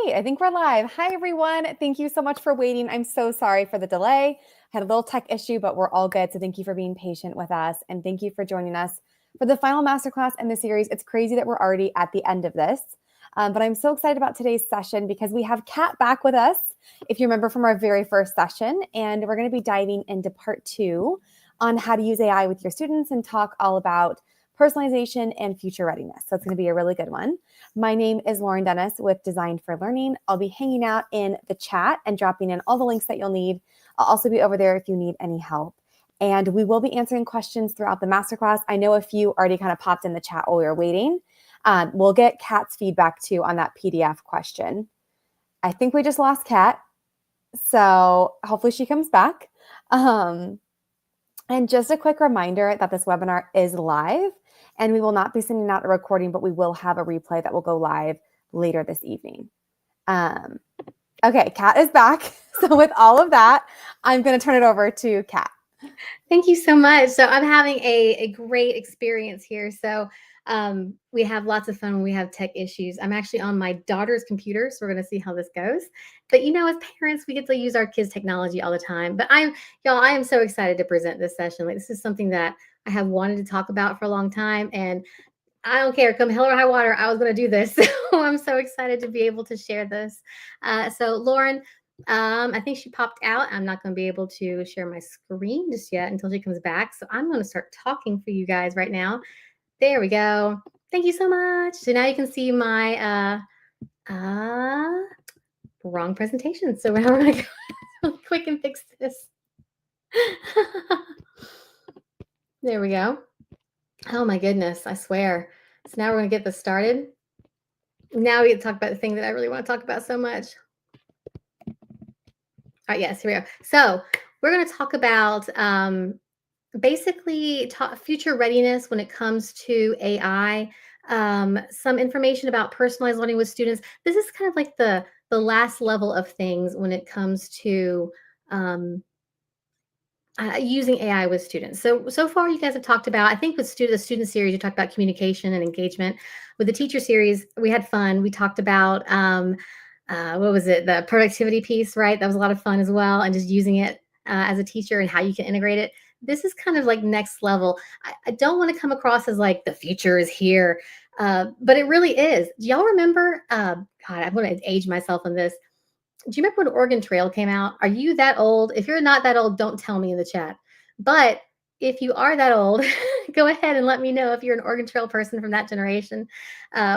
right, I think we're live. Hi, everyone. Thank you so much for waiting. I'm so sorry for the delay. I had a little tech issue, but we're all good. So thank you for being patient with us. And thank you for joining us for the final masterclass in the series. It's crazy that we're already at the end of this. But I'm so excited about today's session because we have Kat back with us, if you remember from our very first session. And we're going to be diving into part 2 on how to use AI with your students and talk all about personalization and future readiness. So it's going to be a really good one. My name is Lauren Dennis with Design for Learning. I'll be hanging out in the chat and dropping in all the links that you'll need. I'll also be over there if you need any help. And we will be answering questions throughout the masterclass. I know a few already kind of popped in the chat while we were waiting. We'll get Kat's feedback too on that PDF question. I think we just lost Kat, so hopefully she comes back. And just a quick reminder that this webinar is live. And we will not be sending out a recording, but we will have a replay that will go live later this evening. Okay, Kat is back. So with all of that, I'm going to turn it over to Kat. Thank you so much. So I'm having a great experience here. So we have lots of fun when we have tech issues. I'm actually on my daughter's computer, so we're going to see how this goes. But as parents, we get to use our kids' technology all the time. But I am so excited to present this session. Like, this is something that I have wanted to talk about for a long time, and I don't care, come hell or high water, I was going to do this. So I'm so excited to be able to share this. So Lauren, I think she popped out. I'm not going to be able to share my screen just yet until she comes back. So I'm going to start talking for you guys right now. There we go. Thank you so much. So now you can see my wrong presentation. So now we're going to go really quick and fix this. There we go. Oh my goodness, I swear. So now we're going to get this started. Now we get to talk about the thing that I really want to talk about so much. All right, yes, here we go. So we're going to talk about basically future readiness when it comes to AI, some information about personalized learning with students. This is kind of like the last level of things when it comes to using AI with students. So far, you guys have talked about, I think with the student series, you talked about communication and engagement. With the teacher series, we had fun. We talked about, what was it? The productivity piece, right? That was a lot of fun as well. And just using it as a teacher and how you can integrate it. This is kind of like next level. I don't want to come across as like the future is here, but it really is. Do y'all remember? God, I'm going to age myself on this. Do you remember when Oregon Trail came out? Are you that old? If you're not that old, don't tell me in the chat. But if you are that old, go ahead and let me know if you're an Oregon Trail person from that generation.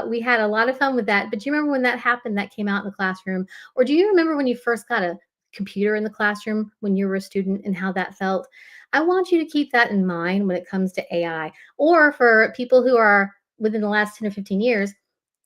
We had a lot of fun with that. But do you remember when that happened, that came out in the classroom? Or do you remember when you first got a computer in the classroom when you were a student and how that felt? I want you to keep that in mind when it comes to AI. Or for people who are within the last 10 or 15 years,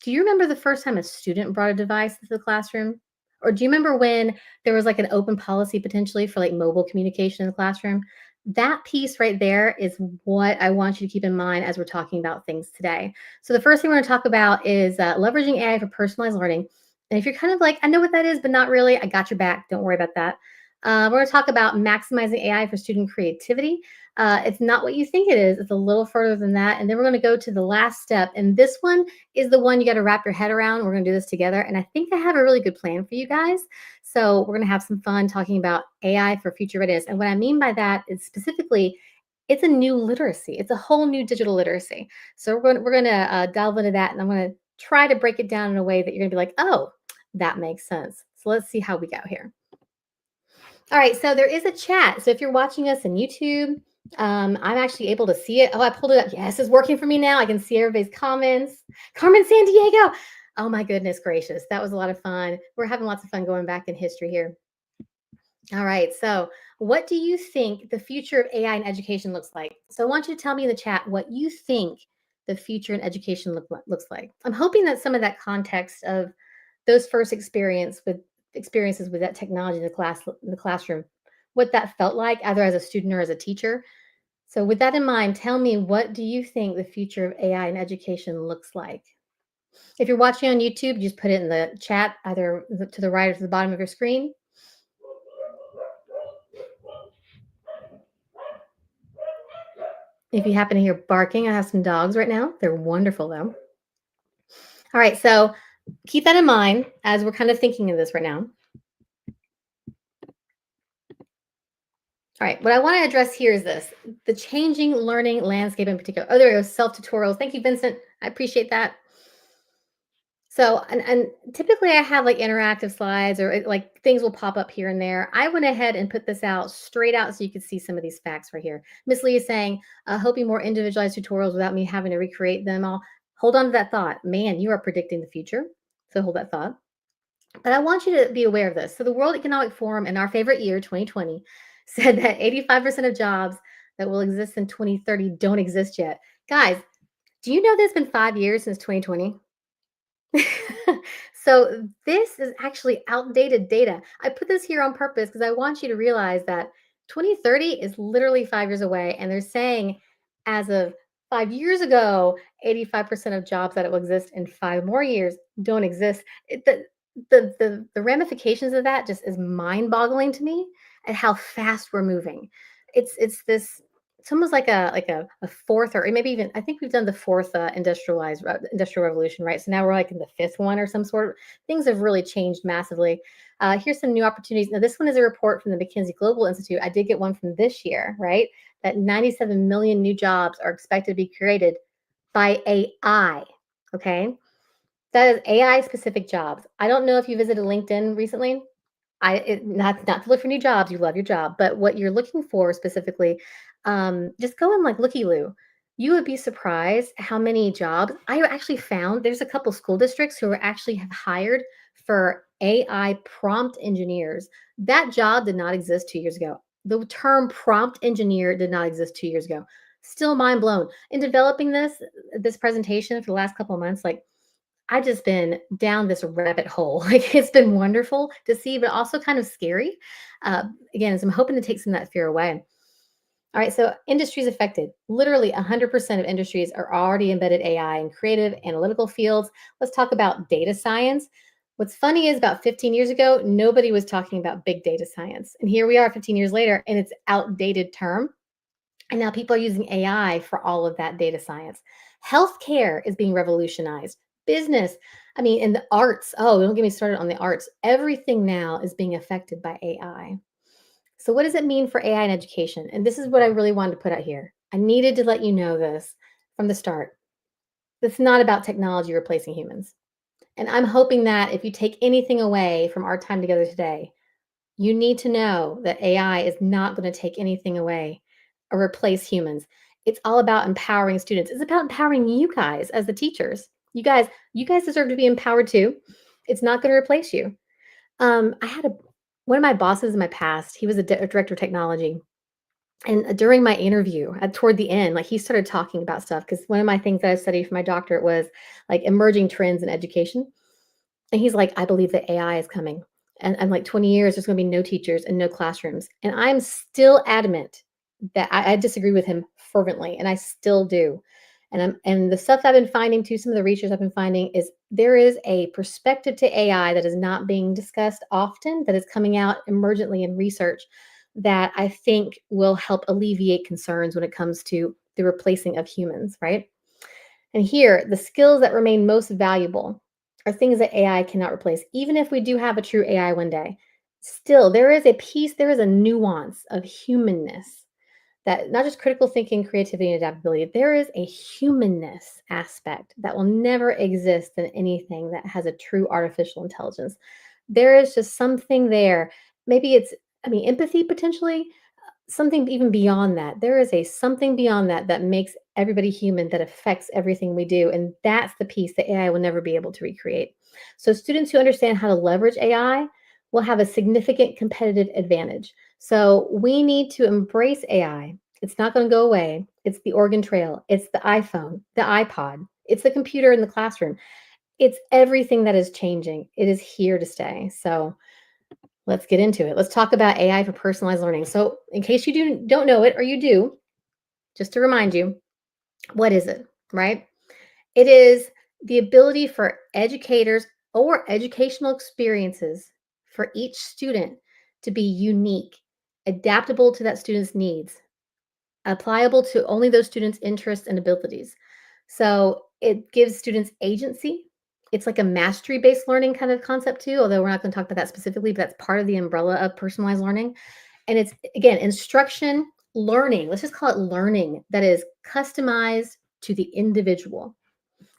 do you remember the first time a student brought a device into the classroom? Or do you remember when there was like an open policy potentially for like mobile communication in the classroom? That piece right there is what I want you to keep in mind as we're talking about things today. So the first thing we're going to talk about is leveraging AI for personalized learning. And if you're kind of like, I know what that is, but not really, I got your back. Don't worry about that. We're going to talk about maximizing AI for student creativity. It's not what you think it is. It's a little further than that. And then we're going to go to the last step. And this one is the one you got to wrap your head around. We're going to do this together. And I think I have a really good plan for you guys. So we're going to have some fun talking about AI for future readiness. And what I mean by that is specifically, it's a new literacy. It's a whole new digital literacy. So we're going to delve into that. And I'm going to try to break it down in a way that you're going to be like, oh, that makes sense. So let's see how we go here. All right, so there is a chat. So if you're watching us on YouTube, I'm actually able to see it. Oh, I pulled it up. Yes, it's working for me now. I can see everybody's comments. Carmen San Diego. Oh my goodness gracious. That was a lot of fun. We're having lots of fun going back in history here. All right, so what do you think the future of AI in education looks like? So I want you to tell me in the chat what you think the future in education looks like. I'm hoping that some of that context of those first experiences with that technology in the classroom, what that felt like, either as a student or as a teacher. So with that in mind, tell me, what do you think the future of AI in education looks like? If you're watching on YouTube, just put it in the chat, either to the right or to the bottom of your screen. If you happen to hear barking, I have some dogs right now. They're wonderful though. All right, so keep that in mind as we're kind of thinking of this right now. All right, what I want to address here is this: the changing learning landscape in particular. Oh, there we go, self tutorials. Thank you, Vincent. I appreciate that. So, and typically I have like interactive slides or like things will pop up here and there. I went ahead and put this out straight out so you could see some of these facts right here. Miss Lee is saying, hoping more individualized tutorials without me having to recreate them all. Hold on to that thought. Man, you are predicting the future. So hold that thought. But I want you to be aware of this. So the World Economic Forum in our favorite year, 2020, said that 85% of jobs that will exist in 2030 don't exist yet. Guys, do you know there's been 5 years since 2020? So this is actually outdated data. I put this here on purpose because I want you to realize that 2030 is literally 5 years away. And they're saying as of 5 years ago, 85% of jobs that will exist in 5 more years don't exist. The ramifications of that just is mind-boggling to me at how fast we're moving. It's this it's almost like a fourth or maybe even I think we've done the fourth industrial revolution, right? So now we're like in the fifth one or some sort. Things have really changed massively. Here's some new opportunities. Now this one is a report from the McKinsey Global Institute. I did get one from this year, right? That 97 million new jobs are expected to be created by AI. Okay, that is AI specific jobs. I don't know if you visited LinkedIn recently. Not to look for new jobs. You love your job, but what you're looking for specifically, just go and like looky loo. You would be surprised how many jobs I actually found. There's a couple school districts who are actually have hired for AI prompt engineers. That job did not exist 2 years ago. The term prompt engineer did not exist 2 years ago. Still mind blown. In developing this presentation for the last couple of months, like I've just been down this rabbit hole. Like it's been wonderful to see, but also kind of scary. Again, so I'm hoping to take some of that fear away. All right, so industries affected. Literally 100% of industries are already embedded AI in creative, analytical fields. Let's talk about data science. What's funny is about 15 years ago, nobody was talking about big data science. And here we are 15 years later, and it's outdated term. And now people are using AI for all of that data science. Healthcare is being revolutionized. Business, I mean, and the arts. Oh, don't get me started on the arts. Everything now is being affected by AI. So, what does it mean for AI in education? And this is what I really wanted to put out here. I needed to let you know this from the start. It's not about technology replacing humans. And I'm hoping that if you take anything away from our time together today, you need to know that AI is not going to take anything away or replace humans. It's all about empowering students. It's about empowering you guys as the teachers. You guys deserve to be empowered too. It's not going to replace you. I had one of my bosses in my past. He was a director of technology, and during my interview, toward the end, like he started talking about stuff because one of my things that I studied for my doctorate was like emerging trends in education. And he's like, I believe that AI is coming. And like 20 years, there's going to be no teachers and no classrooms. And I'm still adamant that I disagree with him fervently, and I still do. And the stuff I've been finding too, some of the research I've been finding is there is a perspective to AI that is not being discussed often, that is coming out emergently in research that I think will help alleviate concerns when it comes to the replacing of humans, right? And here, the skills that remain most valuable are things that AI cannot replace. Even if we do have a true AI one day, still there is a piece, there is a nuance of humanness that not just critical thinking, creativity, and adaptability, there is a humanness aspect that will never exist in anything that has a true artificial intelligence. There is just something there. Maybe it's, I mean, empathy potentially, something even beyond that. There is a something beyond that that makes everybody human, that affects everything we do. And that's the piece that AI will never be able to recreate. So students who understand how to leverage AI will have a significant competitive advantage. So we need to embrace AI. It's not going to go away. It's the Oregon Trail. It's the iPhone, the iPod. It's the computer in the classroom. It's everything that is changing. It is here to stay. So let's get into it. Let's talk about AI for personalized learning. So, in case you don't know it or you do, just to remind you, what is it, right? It is the ability for educators or educational experiences for each student to be unique, adaptable to that student's needs, applicable to only those students' interests and abilities. So, it gives students agency, It's like a mastery-based learning kind of concept too, although we're not going to talk about that specifically, but that's part of the umbrella of personalized learning. And it's, again, instruction, learning. Let's just call it learning that is customized to the individual.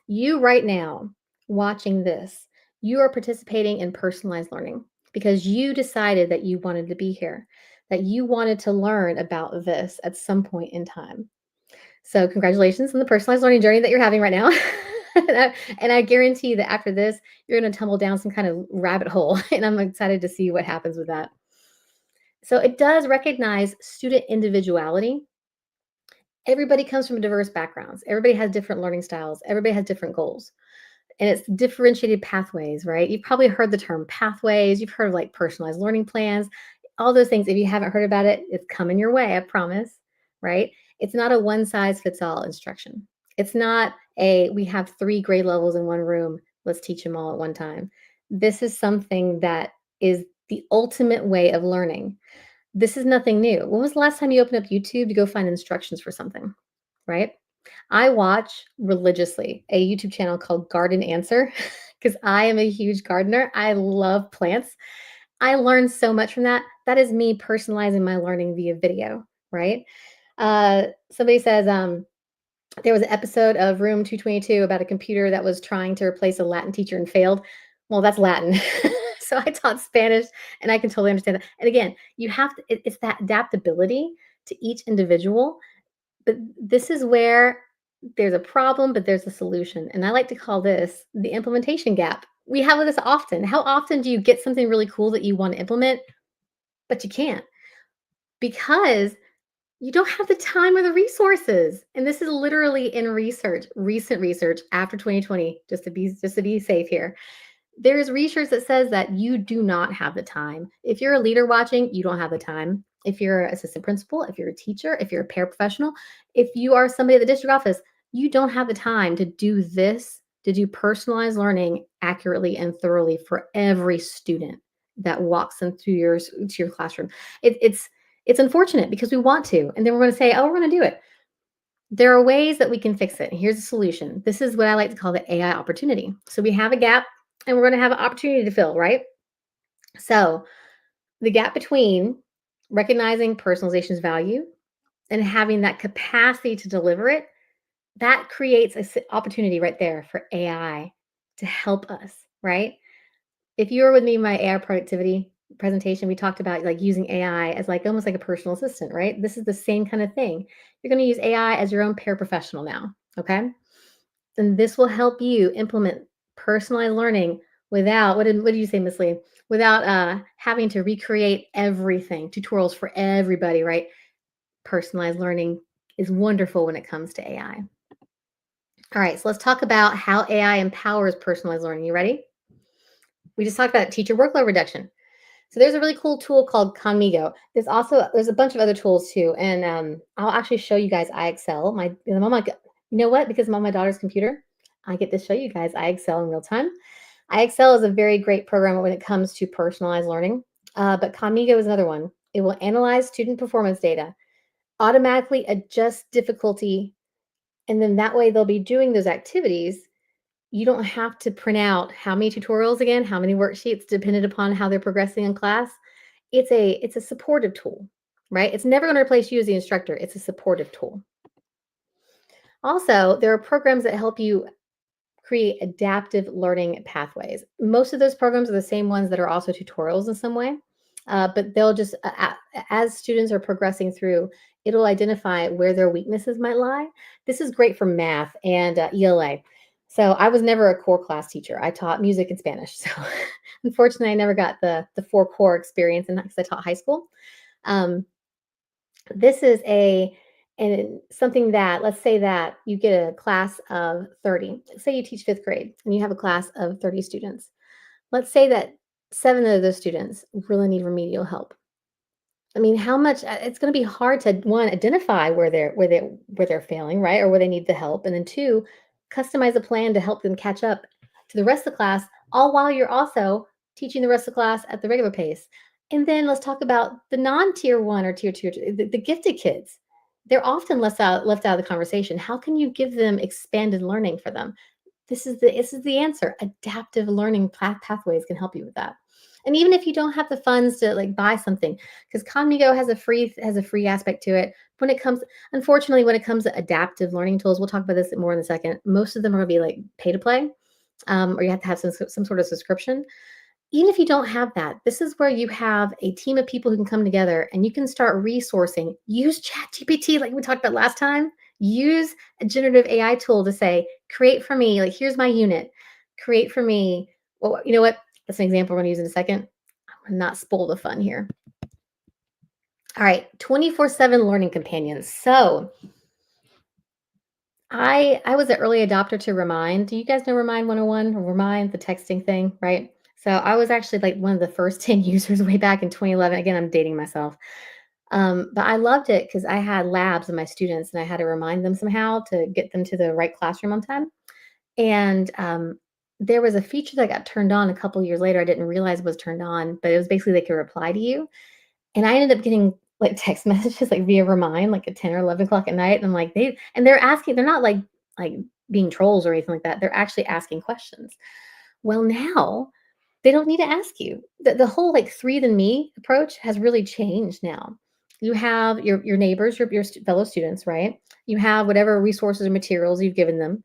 You right now watching this, you are participating in personalized learning because you decided that you wanted to be here, that you wanted to learn about this at some point in time. So, congratulations on the personalized learning journey that you're having right now. And I guarantee that after this, you're going to tumble down some kind of rabbit hole. And I'm excited to see what happens with that. So, it does recognize student individuality. Everybody comes from diverse backgrounds, everybody has different learning styles, everybody has different goals. And it's differentiated pathways, right? You've probably heard the term pathways, you've heard of like personalized learning plans, all those things. If you haven't heard about it, it's coming your way, I promise, right? It's not a one size fits all instruction. It's not a we have 3 grade levels in one room, let's teach them all at one time. This is something that is the ultimate way of learning. This is nothing new. When was the last time you opened up YouTube to go find instructions for something, right? I watch religiously a YouTube channel called Garden Answer because I am a huge gardener. I love plants. I learned so much from that. That is me personalizing my learning via video, right? Somebody says there was an episode of Room 222 about a computer that was trying to replace a Latin teacher and failed. Well, that's Latin. So I taught Spanish and I can totally understand that. And again, you have to, it's that adaptability to each individual. But this is where there's a problem, but there's a solution. And I like to call this the implementation gap. We have this often. How often do you get something really cool that you want to implement, but you can't because you don't have the time or the resources? And this is literally in research, recent research after 2020, just to be safe here. There is research that says that you do not have the time. If you're a leader watching, you don't have the time. If you're an assistant principal, if you're a teacher, if you're a paraprofessional, if you are somebody at the district office, you don't have the time to do this, to do personalized learning accurately and thoroughly for every student that walks into your classroom. It's unfortunate because we want to, and then we're going to say, oh, we're going to do it. There are ways that we can fix it. And here's the solution. This is what I like to call the AI opportunity. So we have a gap and we're going to have an opportunity to fill, right? So the gap between recognizing personalization's value and having that capacity to deliver it, that creates an opportunity right there for AI to help us, right? If you were with me in my AI productivity presentation, we talked about like using AI as like almost like a personal assistant, right? This is the same kind of thing. You're going to use AI as your own paraprofessional now, okay? And this will help you implement personalized learning without what did you say, Miss Lee? Without having to recreate everything, tutorials for everybody, right? Personalized learning is wonderful when it comes to AI. All right, so let's talk about how AI empowers personalized learning. You ready? We just talked about teacher workload reduction. So there's a really cool tool called Conmigo. There's a bunch of other tools too, and I'll actually show you guys iExcel. I'm on my, you know what? Because I'm on my daughter's computer, I get to show you guys iExcel in real time. iExcel is a very great program when it comes to personalized learning, but Conmigo is another one. It will analyze student performance data, automatically adjust difficulty, and then that way they'll be doing those activities. You don't have to print out how many tutorials again, how many worksheets, dependent upon how they're progressing in class. It's a supportive tool, right? It's never going to replace you as the instructor. It's a supportive tool. Also, there are programs that help you create adaptive learning pathways. Most of those programs are the same ones that are also tutorials in some way, but they'll just, as students are progressing through, it'll identify where their weaknesses might lie. This is great for math and ELA. So I was never a core class teacher. I taught music and Spanish. So unfortunately, I never got the 4 core experience because I taught high school. This is and something that, let's say that you get a class of 30. Say you teach 5th grade and you have a class of 30 students. Let's say that 7 of those students really need remedial help. I mean, how much it's going to be hard to one identify where they're failing, right? Or where they need the help. And then 2, customize a plan to help them catch up to the rest of the class, all while you're also teaching the rest of the class at the regular pace. And then let's talk about the non-tier 1 or tier 2, the gifted kids. They're often left out of the conversation. How can you give them expanded learning for them? this is the answer. Adaptive learning pathways can help you with that. And even if you don't have the funds to like buy something, because Conmigo has a free aspect to it. When it comes, unfortunately, when it comes to adaptive learning tools, we'll talk about this more in a second. Most of them are going to be like pay to play, or you have to have some sort of subscription. Even if you don't have that, this is where you have a team of people who can come together and you can start resourcing. Use ChatGPT, like we talked about last time. Use a generative AI tool to say, create for me, like, here's my unit. Create for me. Well, you know what? That's an example we're going to use in a second. I'm going to not spoil the fun here. All right, 24/7 learning companions. So I was an early adopter to Remind. Do you guys know Remind 101 or Remind, the texting thing, right? So I was actually like one of the first 10 users way back in 2011. Again, I'm dating myself. But I loved it because I had labs of my students and I had to remind them somehow to get them to the right classroom on time. And there was a feature that got turned on a couple years later. I didn't realize was turned on, but it was basically they could reply to you. And I ended up getting like text messages like via Remind, like at 10 or 11 o'clock at night. And I'm like, they're asking, they're not like being trolls or anything like that. They're actually asking questions. Well, now they don't need to ask you. The whole like three than me approach has really changed now. You have your neighbors, your fellow students, right? You have whatever resources or materials you've given them.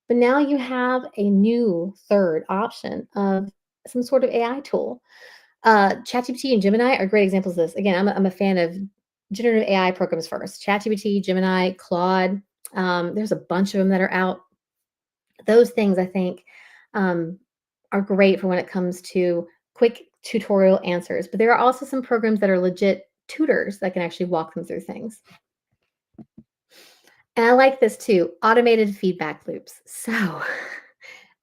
But now you have a new third option of some sort of AI tool. ChatGPT and Gemini are great examples of this. Again, I'm a fan of generative AI programs first. ChatGPT, Gemini, Claude. There's a bunch of them that are out. Those things I think um, are great for when it comes to quick tutorial answers. But there are also some programs that are legit tutors that can actually walk them through things. And I like this too, automated feedback loops. So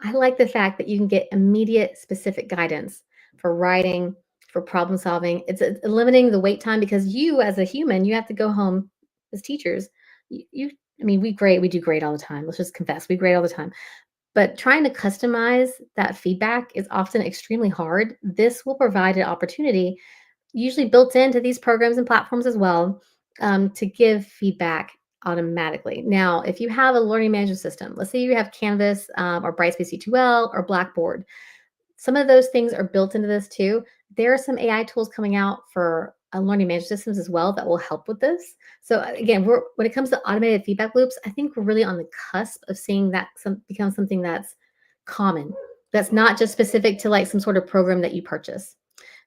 I like the fact that you can get immediate specific guidance for writing, for problem solving. It's limiting the wait time because you as a human, you have to go home as teachers. I mean, we do great all the time. Let's just confess, we grade all the time. But trying to customize that feedback is often extremely hard. This will provide an opportunity, usually built into these programs and platforms as well, to give feedback automatically. Now, if you have a learning management system, let's say you have Canvas or Brightspace C2L or Blackboard, some of those things are built into this too. There are some AI tools coming out for learning management systems as well that will help with this. So again, when it comes to automated feedback loops, I think we're really on the cusp of seeing that become something that's common. That's not just specific to like some sort of program that you purchase.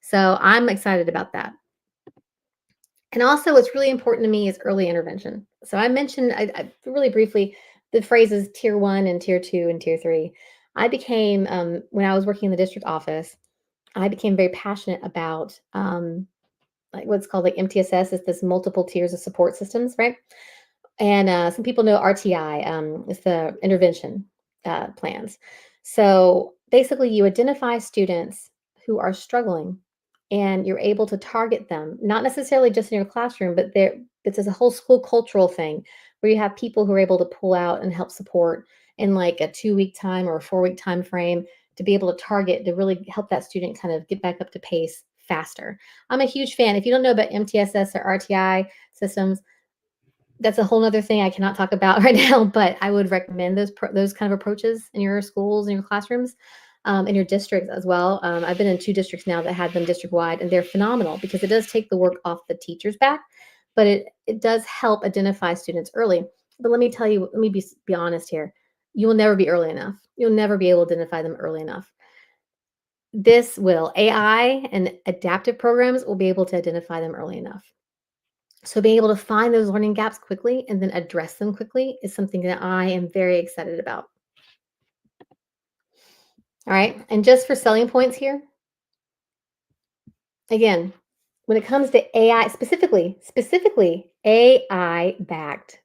So I'm excited about that. And also, what's really important to me is early intervention. So I mentioned I really briefly the phrases tier one and tier two and tier three. I became when I was working in the district office, I became very passionate about like what's called like MTSS. It's this multiple tiers of support systems, right? And some people know RTI. It's the intervention plans. So basically, you identify students who are struggling, and you're able to target them, not necessarily just in your classroom, but it's a whole school cultural thing where you have people who are able to pull out and help support in like a 2 week time or a 4 week time frame to be able to target to really help that student kind of get back up to pace faster. I'm a huge fan. If you don't know about MTSS or RTI systems, that's a whole nother thing I cannot talk about right now, but I would recommend those kind of approaches in your schools, in your classrooms, in your districts as well. I've been in 2 districts now that had them district wide, and they're phenomenal because it does take the work off the teacher's back, but it does help identify students early. But let me tell you, let me be honest here. You will never be early enough. You'll never be able to identify them early enough. This will AI and adaptive programs will be able to identify them early enough. So being able to find those learning gaps quickly and then address them quickly is something that I am very excited about. All right. And just for selling points here, again, when it comes to AI, specifically AI backed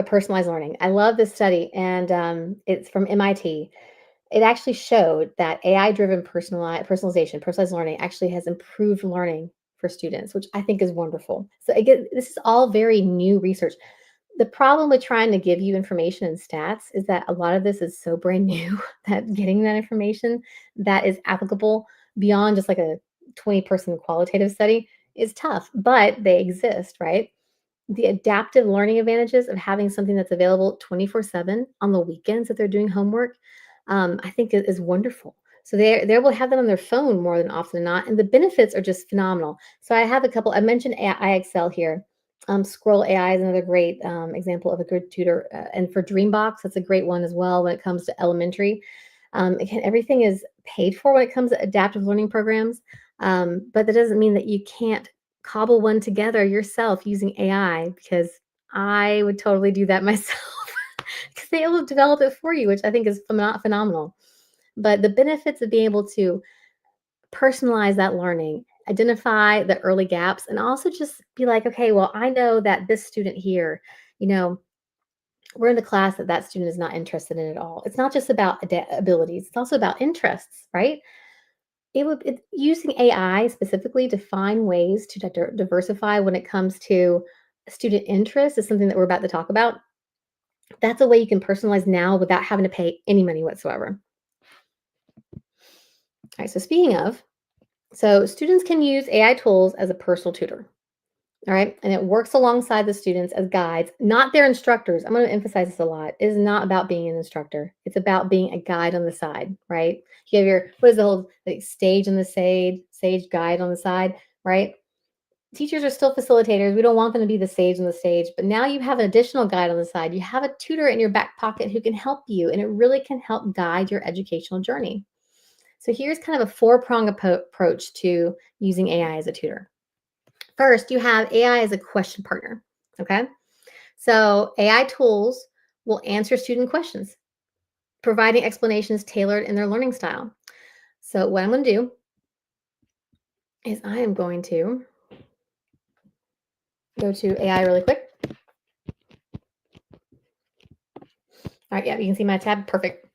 personalized learning, I love this study, and it's from MIT. It actually showed that AI driven personalized learning actually has improved learning for students, which I think is wonderful. So again, this is all very new research. The problem with trying to give you information and stats is that a lot of this is so brand new that getting that information that is applicable beyond just like a 20-person qualitative study is tough, but they exist, right? the adaptive learning advantages of having something that's available 24/7 on the weekends if they're doing homework, I think is wonderful. So they're able to have that on their phone more than often than not, and the benefits are just phenomenal. So I have a couple. I mentioned iXL here. Scroll AI is another great example of a good tutor, and for Dreambox, that's a great one as well when it comes to elementary. Again, everything is paid for when it comes to adaptive learning programs, but that doesn't mean that you can't cobble one together yourself using AI, because I would totally do that myself because they will develop it for you, which I think is phenomenal. But the benefits of being able to personalize that learning, identify the early gaps, and also just be like, okay, well, I know that this student here, you know, we're in the class that that student is not interested in at all. It's not just about abilities; it's also about interests, right? Using AI specifically to find ways to diversify when it comes to student interest is something that we're about to talk about. That's a way you can personalize now without having to pay any money whatsoever. All right, so speaking of, so students can use AI tools as a personal tutor. All right, and it works alongside the students as guides, not their instructors. I'm going to emphasize this a lot. It is not about being an instructor. It's about being a guide on the side, right? You have your, what is the whole like stage on the sage guide on the side, right? Teachers are still facilitators. We don't want them to be the sage on the stage, but now you have an additional guide on the side. You have a tutor in your back pocket who can help you, and it really can help guide your educational journey. So here's kind of a four-prong approach to using AI as a tutor. First, you have AI as a question partner. Okay. So AI tools will answer student questions, providing explanations tailored in their learning style. So what I'm going to do is I am going to go to AI really quick. All right, yeah, you can see my tab. Perfect.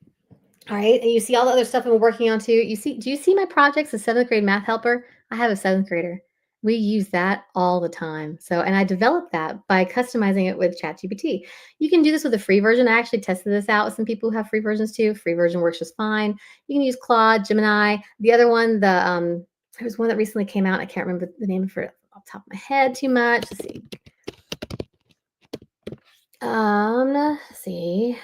All right, and you see all the other stuff I'm working on too. Do you see my projects, the 7th grade math helper? I have a 7th grader. We use that all the time. So, and I developed that by customizing it with ChatGPT. You can do this with a free version. I actually tested this out with some people who have free versions too. Free version works just fine. You can use Claude, Gemini. The other one, there was one that recently came out. I can't remember the name of it off the top of my head too much. Let's see. Let's see.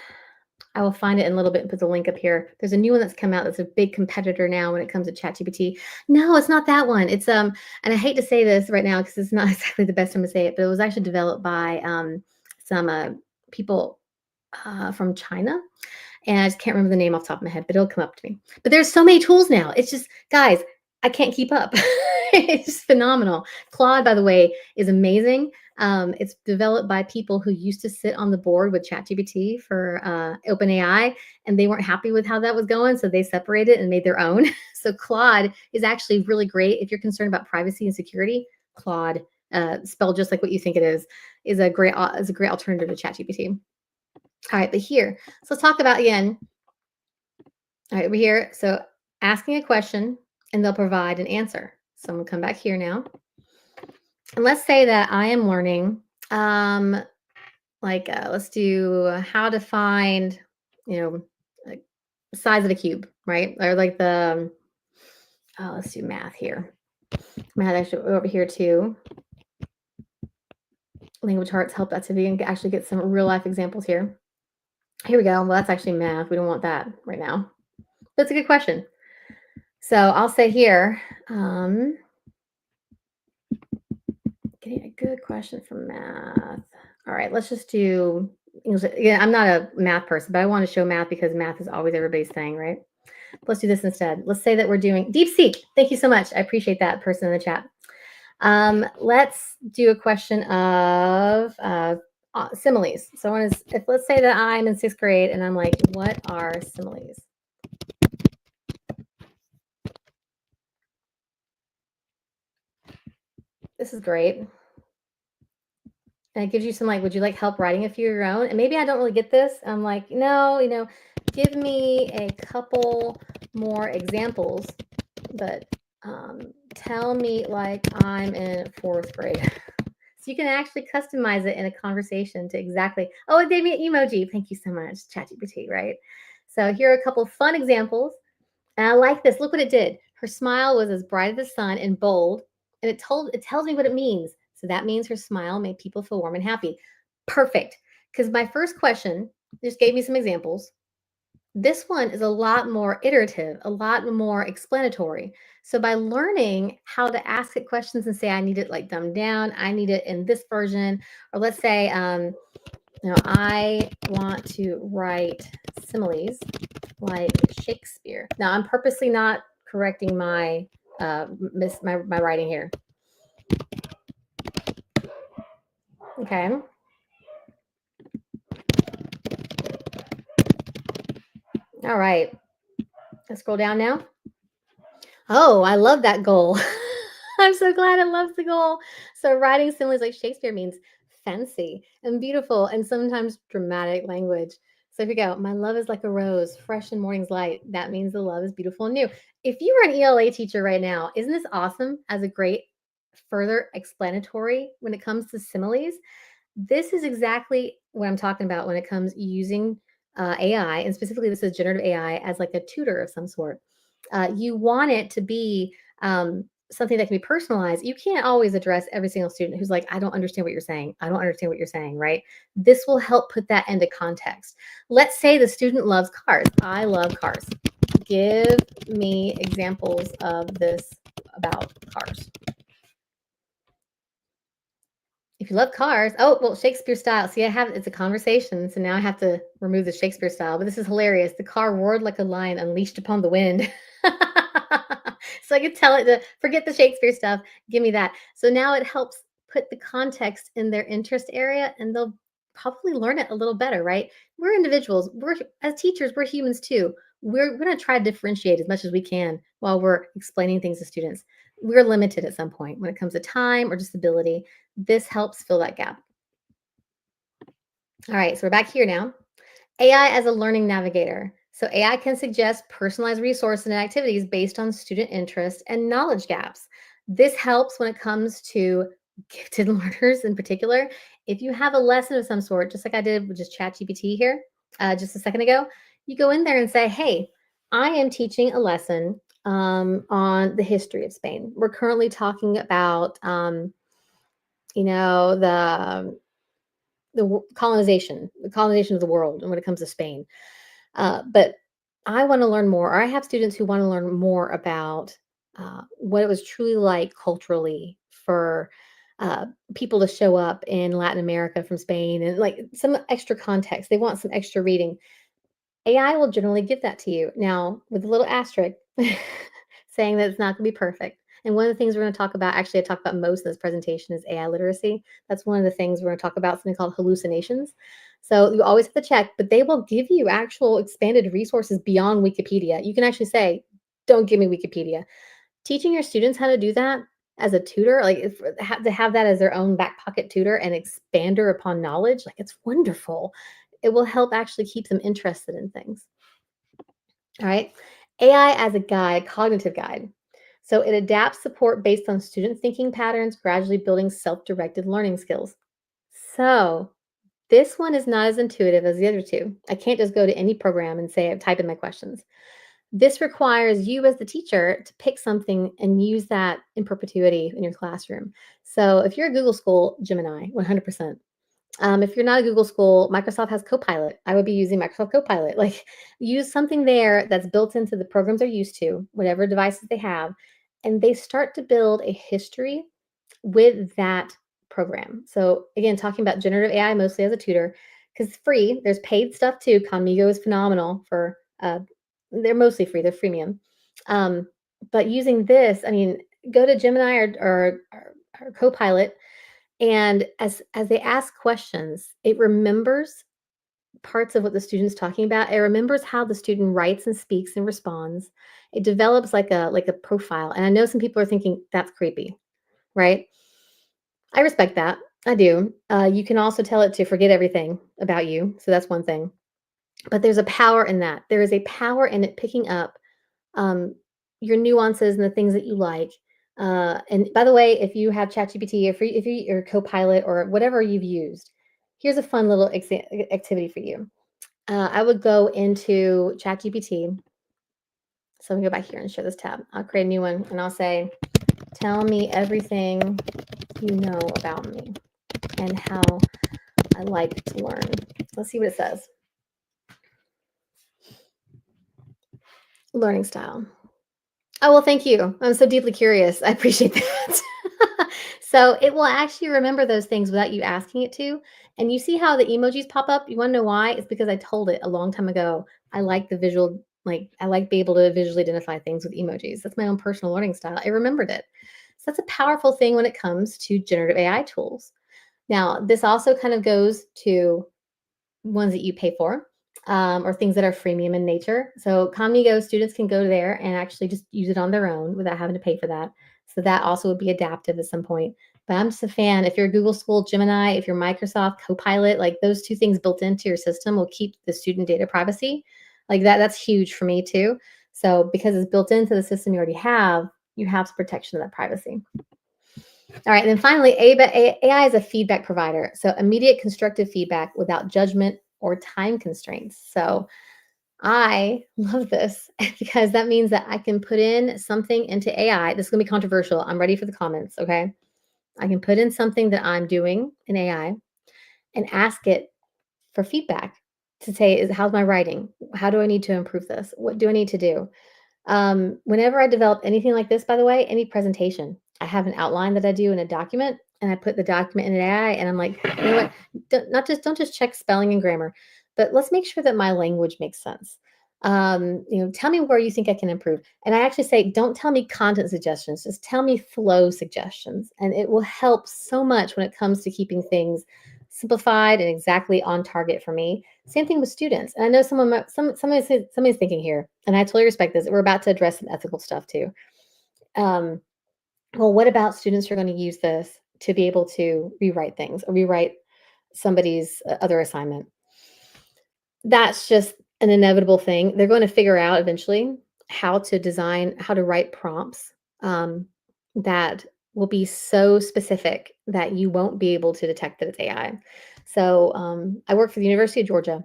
I will find it in a little bit and put the link up here. There's a new one that's come out that's a big competitor now when it comes to ChatGPT. No, it's not that one. It's and I hate to say this right now because it's not exactly the best time to say it, but it was actually developed by some people from China. And I just can't remember the name off the top of my head, but it'll come up to me. But there's so many tools now. It's just, guys, I can't keep up. It's just phenomenal. Claude, by the way, is amazing. It's developed by people who used to sit on the board with ChatGPT for OpenAI, and they weren't happy with how that was going, so they separated and made their own. So Claude is actually really great if you're concerned about privacy and security. Claude, spelled just like what you think it is a great alternative to ChatGPT. All right, but here, so let's talk about again. All right, we're here. So asking a question and they'll provide an answer. So I'm gonna come back here now. And let's say that I am learning, let's do how to find, like the size of a cube, right? Or like let's do math here. Math actually over here too. Language arts help that to be and actually get some real life examples here. Here we go. Well, that's actually math. We don't want that right now. That's a good question. So I'll say here, getting a good question from math. All right, let's just do English. Yeah, I'm not a math person, but I want to show math because math is always everybody's thing, right? Let's do this instead. Let's say that we're doing DeepSeek. Thank you so much. I appreciate that person in the chat. Let's do a question of similes. So let's say that I'm in 6th grade and I'm like, what are similes? This is great. And it gives you some would you like help writing a few of your own? And maybe I don't really get this. I'm like, no, give me a couple more examples, but tell me like I'm in 4th grade. So you can actually customize it in a conversation to exactly, oh, it gave me an emoji. Thank you so much, ChatGPT, right? So here are a couple fun examples. And I like this. Look what it did. Her smile was as bright as the sun and bold, and it tells me what it means. So that means her smile made people feel warm and happy. Perfect. Because my first question just gave me some examples. This one is a lot more iterative, a lot more explanatory. So by learning how to ask it questions and say, I need it like dumbed down, I need it in this version, or let's say, I want to write similes like Shakespeare. Now I'm purposely not correcting my my writing here. Okay. All right. Let's scroll down now. Oh, I love that goal. I'm so glad it loves the goal. So writing similes like Shakespeare means fancy and beautiful and sometimes dramatic language. So if you go, my love is like a rose, fresh in morning's light. That means the love is beautiful and new. If you were an ELA teacher right now, isn't this awesome as a great further explanatory when it comes to similes? This is exactly what I'm talking about when it comes using AI, and specifically this is generative AI as like a tutor of some sort. You want it to be something that can be personalized. You can't always address every single student who's like, I don't understand what you're saying. I don't understand what you're saying, right? This will help put that into context. Let's say the student loves cars. I love cars. Give me examples of this about cars. If you love cars, oh, well, Shakespeare style. See, it's a conversation. So now I have to remove the Shakespeare style, but this is hilarious. The car roared like a lion unleashed upon the wind. So I could tell it to forget the Shakespeare stuff. Give me that. So now it helps put the context in their interest area and they'll probably learn it a little better, right? We're individuals. We're as teachers, we're humans too. We're going to try to differentiate as much as we can while we're explaining things to students. We're limited at some point when it comes to time or just ability. This helps fill that gap. All right, so we're back here now. AI as a learning navigator. So AI can suggest personalized resources and activities based on student interest and knowledge gaps. This helps when it comes to gifted learners in particular. If you have a lesson of some sort, just like I did with just ChatGPT here just a second ago, you go in there and say, hey, I am teaching a lesson on the history of Spain. We're currently talking about, the colonization of the world, and when it comes to Spain. But I want to learn more, or I have students who want to learn more about what it was truly like culturally for people to show up in Latin America from Spain, and like some extra context. They want some extra reading. AI will generally give that to you. Now, with a little asterisk saying that it's not going to be perfect. And one of the things we're going to talk about, actually, I talk about most in this presentation, is AI literacy. That's one of the things we're going to talk about, something called hallucinations. So you always have to check, but they will give you actual expanded resources beyond Wikipedia. You can actually say, don't give me Wikipedia. Teaching your students how to do that as a tutor, like to have that as their own back pocket tutor and expander upon knowledge, like it's wonderful. It will help actually keep them interested in things. All right. AI as a guide, cognitive guide. So it adapts support based on student thinking patterns, gradually building self-directed learning skills. So this one is not as intuitive as the other two. I can't just go to any program and say, type in my questions. This requires you as the teacher to pick something and use that in perpetuity in your classroom. So if you're a Google school, Gemini, 100%. If you're not a Google school, Microsoft has Copilot. I would be using Microsoft Copilot. Like use something there that's built into the programs they're used to, whatever devices they have, and they start to build a history with that program. So again, talking about generative AI mostly as a tutor, because it's free. There's paid stuff too. Conmigo is phenomenal for they're mostly free, they're freemium. But using this, I mean, go to Gemini or Copilot, and as they ask questions, it remembers parts of what the student's talking about. It remembers how the student writes and speaks and responds. It develops like a profile. And I know some people are thinking that's creepy, right? I respect that. I do. You can also tell it to forget everything about you. So that's one thing. But there's a power in that. There is a power in it picking up um, your nuances and the things that you like. And by the way, if you have ChatGPT, if you or Copilot or whatever you've used, here's a fun little activity for you. I would go into ChatGPT. So I'm gonna go back here and share this tab. I'll create a new one and I'll say, tell me everything you know about me and how I like to learn. Let's see what it says. Learning style. Oh, well, thank you. I'm so deeply curious. I appreciate that. So it will actually remember those things without you asking it to. And you see how the emojis pop up? You want to know why? It's because I told it a long time ago. I like the visual, like I like being able to visually identify things with emojis. That's my own personal learning style. I remembered it. So that's a powerful thing when it comes to generative AI tools. Now, this also kind of goes to ones that you pay for, or things that are freemium in nature. So Comnigo students can go there and actually just use it on their own without having to pay for that. So that also would be adaptive at some point. But I'm just a fan. If you're Google School, Gemini, if you're Microsoft Copilot, like those two things built into your system will keep the student data privacy. Like that's huge for me too. So because it's built into the system you already have, you have some protection of that privacy. All right, and then finally, AI is a feedback provider. So immediate constructive feedback without judgment or time constraints. So I love this because that means that I can put in something into AI. This is going to be controversial. I'm ready for the comments, okay? I can put in something that I'm doing in AI and ask it for feedback to say, how's my writing? How do I need to improve this? What do I need to do? Whenever I develop anything like this, by the way, any presentation, I have an outline that I do in a document, and I put the document in an AI, and I'm like, you know what? Don't just check spelling and grammar, but let's make sure that my language makes sense. Tell me where you think I can improve. And I actually say, don't tell me content suggestions, just tell me flow suggestions, and it will help so much when it comes to keeping things simplified and exactly on target for me. Same thing with students. And I know somebody's thinking here, and I totally respect this. We're about to address some ethical stuff too. Um, well, what about students who are going to use this to be able to rewrite things or rewrite somebody's other assignment? That's just an inevitable thing. They're going to figure out eventually how to design, how to write prompts that will be so specific that you won't be able to detect that it's AI. So I work for the University of Georgia,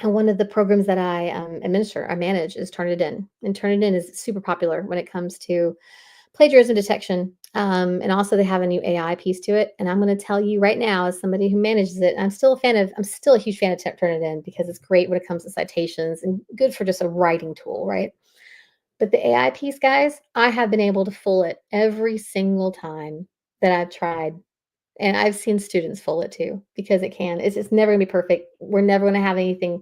and one of the programs that I manage is Turnitin. And Turnitin is super popular when it comes to plagiarism detection. And also they have a new AI piece to it. And I'm going to tell you right now, as somebody who manages it, I'm still a huge fan of Turnitin because it's great when it comes to citations and good for just a writing tool, right? But the AI piece, guys, I have been able to fool it every single time that I've tried, and I've seen students fool it too because it can. It's just never gonna be perfect. We're never gonna have anything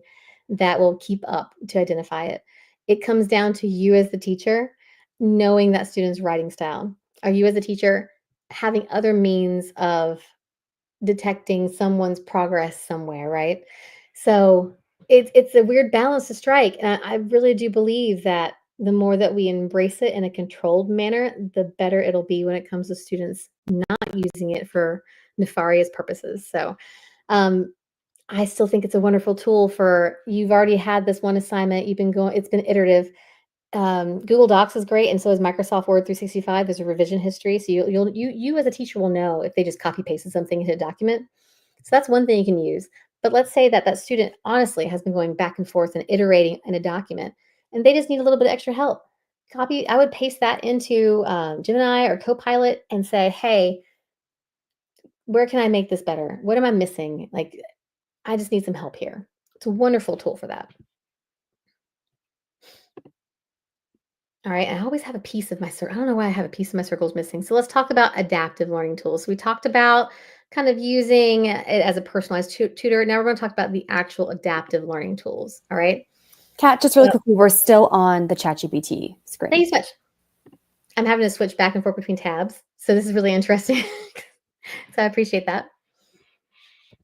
that will keep up to identify it. It comes down to you as the teacher knowing that student's writing style. Are you as a teacher having other means of detecting someone's progress somewhere, right? So it's a weird balance to strike. And I really do believe that the more that we embrace it in a controlled manner, the better it'll be when it comes to students not using it for nefarious purposes. So I still think it's a wonderful tool for you've already had this one assignment, you've been going, it's been iterative. Google Docs is great, and so is Microsoft Word 365. There's a revision history, so you as a teacher will know if they just copy pasted something into a document. So that's one thing you can use. But let's say that that student honestly has been going back and forth and iterating in a document, and they just need a little bit of extra help. Copy. I would paste that into Gemini or Copilot and say, "Hey, where can I make this better? What am I missing? Like, I just need some help here." It's a wonderful tool for that. All right, I always have a piece of my circle. I don't know why I have a piece of my circles missing. So let's talk about adaptive learning tools. So we talked about kind of using it as a personalized tutor. Now we're going to talk about the actual adaptive learning tools. All right. Kat, just really quickly, we're still on the ChatGPT Thank screen. you so much. I'm having to switch back and forth between tabs. So this is really interesting. So I appreciate that.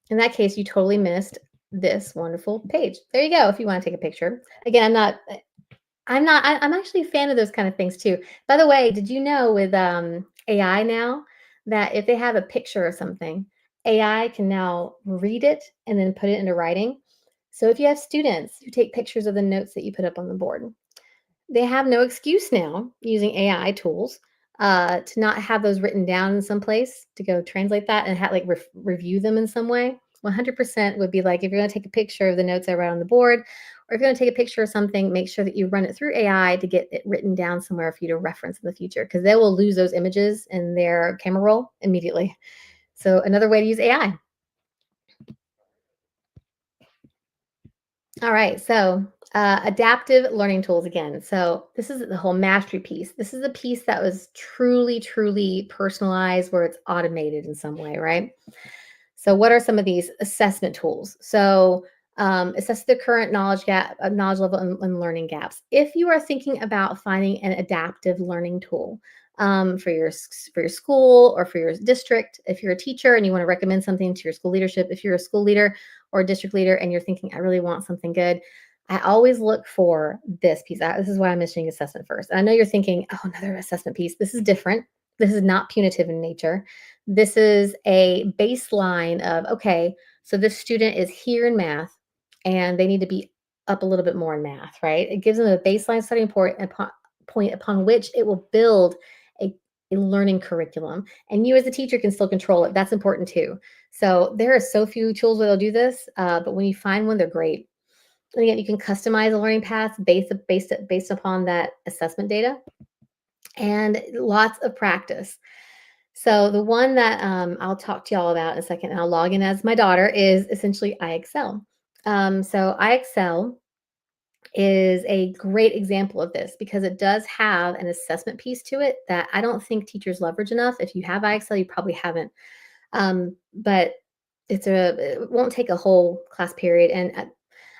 In that case, you totally missed this wonderful page. There you go. If you want to take a picture. Again, I'm actually a fan of those kind of things too. By the way, did you know with AI now that if they have a picture of something, AI can now read it and then put it into writing? So if you have students who take pictures of the notes that you put up on the board, they have no excuse now using AI tools to not have those written down in some place to go translate that and like review them in some way. 100% would be like if you're going to take a picture of the notes I write on the board, or if you're going to take a picture of something, make sure that you run it through AI to get it written down somewhere for you to reference in the future, because they will lose those images in their camera roll immediately. So another way to use AI. All right, so adaptive learning tools again. So this is the whole mastery piece. This is a piece that was truly, truly personalized, where it's automated in some way, right? So what are some of these assessment tools? So assess the current knowledge gap, knowledge level, and learning gaps. If you are thinking about finding an adaptive learning tool for your school or for your district, if you're a teacher and you want to recommend something to your school leadership, if you're a school leader or a district leader and you're thinking, I really want something good, I always look for this piece. This is why I'm mentioning assessment first. And I know you're thinking, oh, another assessment piece. This is different. This is not punitive in nature. This is a baseline of, okay, so this student is here in math and they need to be up a little bit more in math, right? It gives them a baseline starting point upon which it will build a, a learning curriculum. And you as a teacher can still control it. That's important too. So there are so few tools that'll do this, but when you find one, they're great. And again, you can customize a learning path based upon that assessment data, and lots of practice. So the one that I'll talk to y'all about in a second, and I'll log in as my daughter, is essentially iExcel. So iExcel is a great example of this because it does have an assessment piece to it that I don't think teachers leverage enough. If you have iExcel, you probably haven't. But it won't take a whole class period, and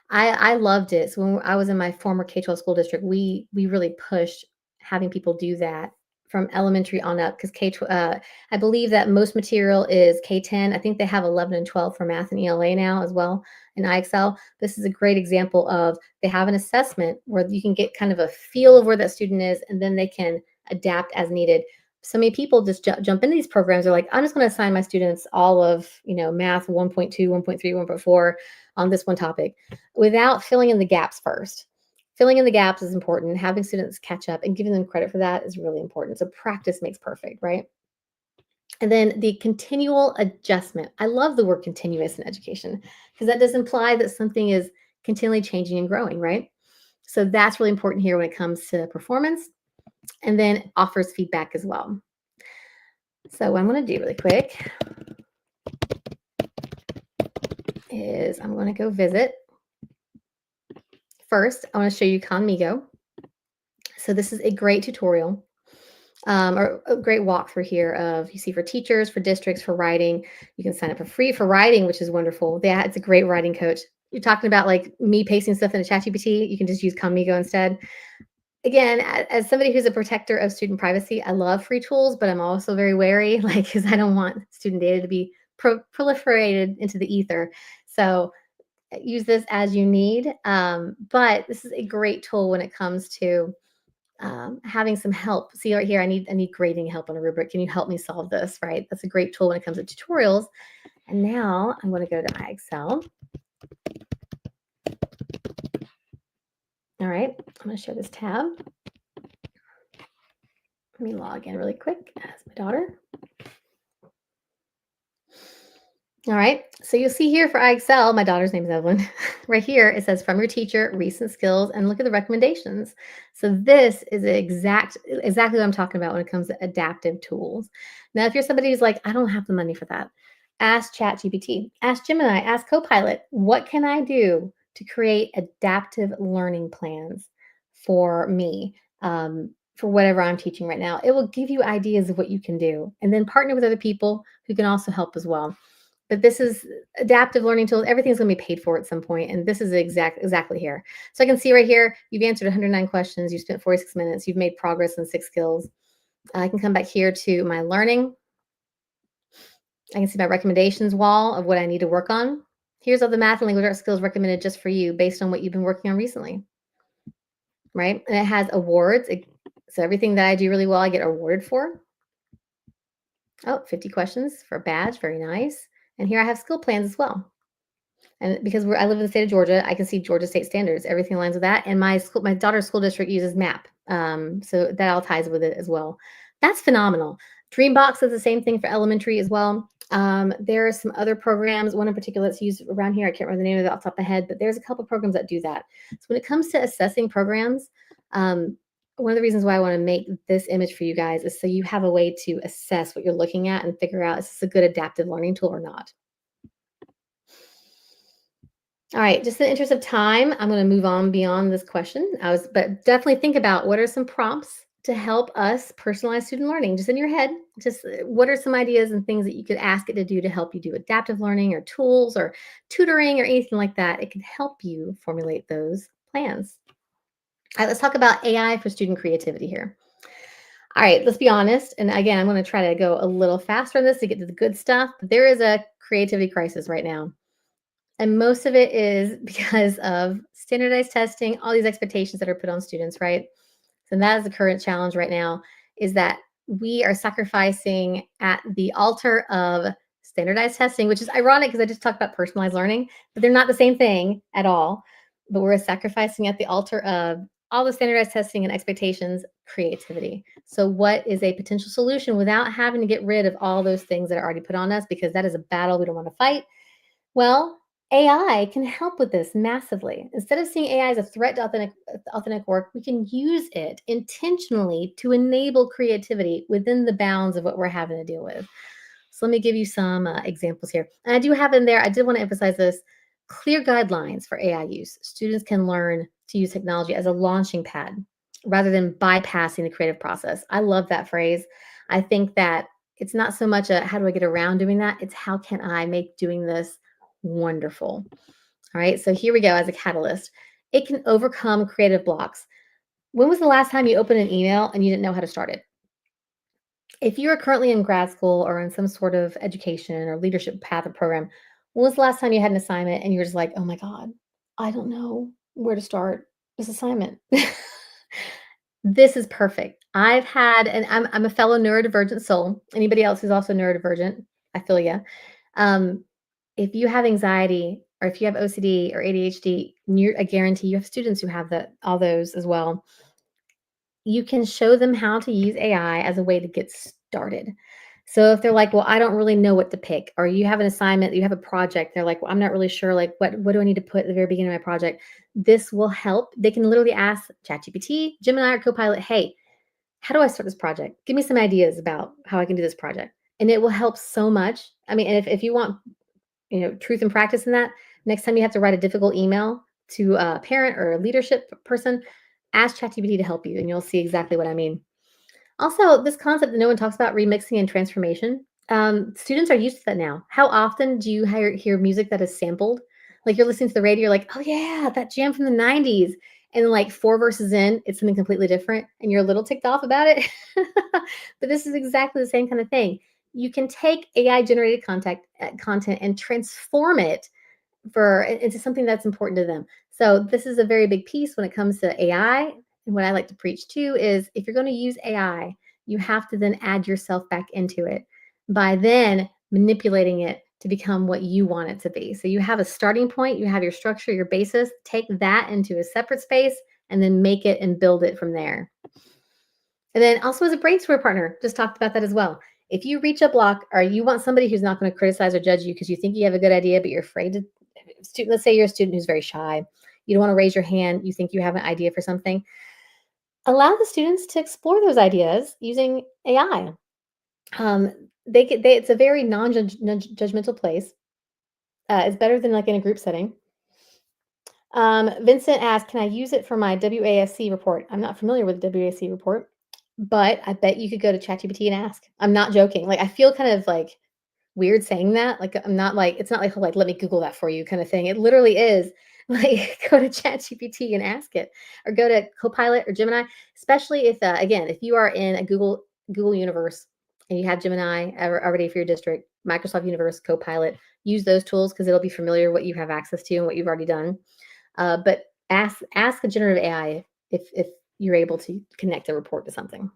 I loved it. So when I was in my former K-12 school district, we really pushed having people do that from elementary on up, because I believe that most material is K-10. I think they have 11 and 12 for math and ELA now as well in iExcel. This is a great example of, they have an assessment where you can get kind of a feel of where that student is, and then they can adapt as needed. So many people just jump into these programs. They're like, I'm just going to assign my students all of, math 1.2, 1.3, 1.4 on this one topic, without filling in the gaps first. Filling in the gaps is important. Having students catch up and giving them credit for that is really important. So practice makes perfect, right? And then the continual adjustment. I love the word continuous in education, because that does imply that something is continually changing and growing, right? So that's really important here when it comes to performance, and then offers feedback as well. So what I'm going to do really quick is I'm going to go visit. First, I want to show you Conmigo. So this is a great tutorial, or a great walkthrough here of, you see, for teachers, for districts, for writing. You can sign up for free for writing, which is wonderful. Yeah, it's a great writing coach. You're talking about like me pasting stuff in a ChatGPT, you can just use Conmigo instead. Again, as somebody who's a protector of student privacy, I love free tools, but I'm also very wary, like, because I don't want student data to be proliferated into the ether. So use this as you need. But this is a great tool when it comes to having some help. See right here, I need grading help on a rubric. Can you help me solve this? Right? That's a great tool when it comes to tutorials. And now I'm going to go to iExcel. All right, I'm going to share this tab. Let me log in really quick as my daughter. All right, so you'll see here for iExcel, my daughter's name is Evelyn. Right here, it says from your teacher, recent skills, and look at the recommendations. So this is exactly what I'm talking about when it comes to adaptive tools. Now, if you're somebody who's like, I don't have the money for that, ask ChatGPT, ask Gemini, ask Copilot, what can I do to create adaptive learning plans for me, for whatever I'm teaching right now? It will give you ideas of what you can do, and then partner with other people who can also help as well. But this is adaptive learning tools. Everything's going to be paid for at some point, and this is exactly here. So I can see right here, you've answered 109 questions. You spent 46 minutes. You've made progress in 6 skills. I can come back here to my learning. I can see my recommendations wall of what I need to work on. Here's all the math and language arts skills recommended just for you based on what you've been working on recently, right? And it has awards. So everything that I do really well, I get awarded for. Oh, 50 questions for a badge. Very nice. And here I have skill plans as well. And because I live in the state of Georgia, I can see Georgia state standards. Everything aligns with that. And my daughter's school district uses MAP. So that all ties with it as well. That's phenomenal. Dreambox is the same thing for elementary as well. There are some other programs, one in particular that's used around here. I can't remember the name of it off the top of my head, but there's a couple programs that do that. So when it comes to assessing programs, one of the reasons why I want to make this image for you guys is so you have a way to assess what you're looking at and figure out, is this a good adaptive learning tool or not? All right, just in the interest of time, I'm going to move on beyond this question. But definitely think about what are some prompts to help us personalize student learning, just in your head. Just what are some ideas and things that you could ask it to do to help you do adaptive learning or tools or tutoring or anything like that? It can help you formulate those plans. All right, let's talk about AI for student creativity here. All right, let's be honest. And again, I'm going to try to go a little faster on this to get to the good stuff. But there is a creativity crisis right now. And most of it is because of standardized testing, all these expectations that are put on students, right? So that is the current challenge right now, is that we are sacrificing at the altar of standardized testing, which is ironic because I just talked about personalized learning, but they're not the same thing at all. But we're sacrificing at the altar of all the standardized testing and expectations, creativity. So what is a potential solution without having to get rid of all those things that are already put on us, because that is a battle we don't want to fight? Well, AI can help with this massively. Instead of seeing AI as a threat to authentic work, we can use it intentionally to enable creativity within the bounds of what we're having to deal with. So let me give you some examples here. And I do have in there, I did want to emphasize this, clear guidelines for AI use. Students can learn to use technology as a launching pad rather than bypassing the creative process. I love that phrase. I think that it's not so much a how do I get around doing that? It's how can I make doing this wonderful. All right, so here we go as a catalyst. It can overcome creative blocks. When was the last time you opened an email and you didn't know how to start it? If you are currently in grad school or in some sort of education or leadership path or program, when was the last time you had an assignment and you're just like, oh my God, I don't know where to start this assignment? This is perfect. I've had, and I'm a fellow neurodivergent soul. Anybody else who's also neurodivergent, I feel you. Um, if you have anxiety or if you have OCD or ADHD, I guarantee you have students who have all those as well. You can show them how to use AI as a way to get started. So if they're like, well, I don't really know what to pick, or you have an assignment, you have a project, they're like, well, I'm not really sure, like, what do I need to put at the very beginning of my project? This will help. They can literally ask ChatGPT, Gemini, or Copilot, hey, how do I start this project? Give me some ideas about how I can do this project. And it will help so much. I mean, and if you want, truth and practice in that, next time you have to write a difficult email to a parent or a leadership person, ask ChatGPT to help you, and you'll see exactly what I mean. Also, this concept that no one talks about, remixing and transformation. Students are used to that now. How often do you hear music that is sampled? Like you're listening to the radio, you're like, oh yeah, that jam from the 90s. And like 4 verses in, it's something completely different, and you're a little ticked off about it. But this is exactly the same kind of thing. You can take AI generated content and transform it into something that's important to them. So this is a very big piece when it comes to AI. And what I like to preach too is, if you're going to use AI, you have to then add yourself back into it by then manipulating it to become what you want it to be. So you have a starting point, you have your structure, your basis, take that into a separate space and then make it and build it from there. And then also as a brainstorm partner, just talked about that as well. If you reach a block or you want somebody who's not going to criticize or judge you because you think you have a good idea, but you're afraid to, let's say you're a student who's very shy, you don't want to raise your hand, you think you have an idea for something, allow the students to explore those ideas using AI. It's a very non-judgmental place. It's better than like in a group setting. Vincent asked, can I use it for my WASC report? I'm not familiar with the WASC report, but I bet you could go to ChatGPT and ask. I'm not joking. Like, I feel kind of like weird saying that. Like, I'm not like, it's not like, oh, like, let me Google that for you kind of thing. It literally is like, go to ChatGPT and ask it, or go to Copilot or Gemini, especially if, again, if you are in a Google universe and you have Gemini already for your district, Microsoft Universe, Copilot, use those tools because it'll be familiar what you have access to and what you've already done. But ask a generative AI if you're able to connect a report to something.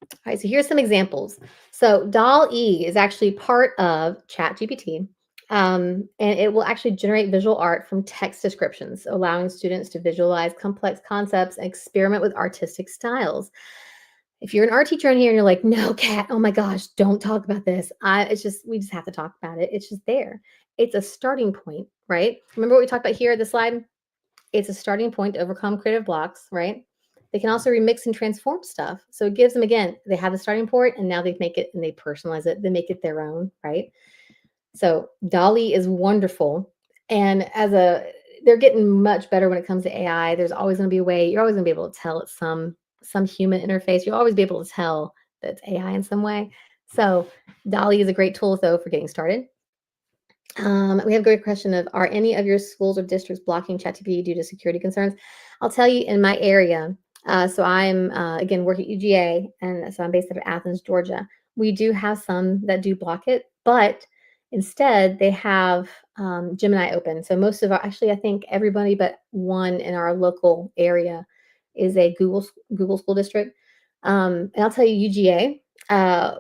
All right, so here's some examples. So DALL-E is actually part of ChatGPT, and it will actually generate visual art from text descriptions, allowing students to visualize complex concepts and experiment with artistic styles. If you're an art teacher in here and you're like, no, Kat, oh my gosh, don't talk about this. It's just, we just have to talk about it. It's just there. It's a starting point, right? Remember what we talked about here at the slide? It's a starting point to overcome creative blocks, right? They can also remix and transform stuff. So it gives them, again, they have the starting point and now they make it and they personalize it. They make it their own, right? So Dolly is wonderful. And they're getting much better when it comes to AI. There's always going to be a way. You're always going to be able to tell it's some human interface. You'll always be able to tell that it's AI in some way. So Dolly is a great tool though for getting started. We have a great question of, are any of your schools or districts blocking ChatGPT due to security concerns? I'll tell you in my area. So I'm, again, work at UGA, and so I'm based out of Athens, Georgia. We do have some that do block it, but instead they have Gemini open. So most of actually, I think everybody but one in our local area is a Google school district. And I'll tell you, UGA,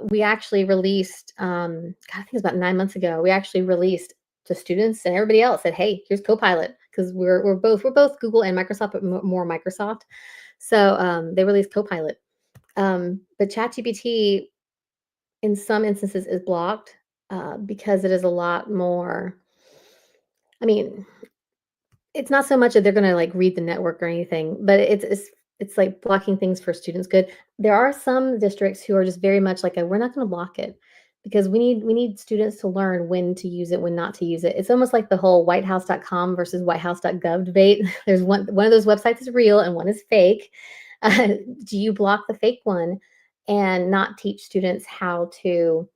we actually released, God, I think it was about 9 months ago. We actually released to students and everybody else, said, "Hey, here's Copilot," because we're both Google and Microsoft, but more Microsoft. So they released Copilot. But ChatGPT, in some instances, is blocked because it is a lot more. I mean, it's not so much that they're gonna, like, read the network or anything, but it's like blocking things for students' good. There are some districts who are just very much like, "We're not gonna block it," because we need students to learn when to use it, when not to use it. It's almost like the whole whitehouse.com versus whitehouse.gov debate. There's one of those websites is real and one is fake. Uh, do you block the fake one and not teach students how to,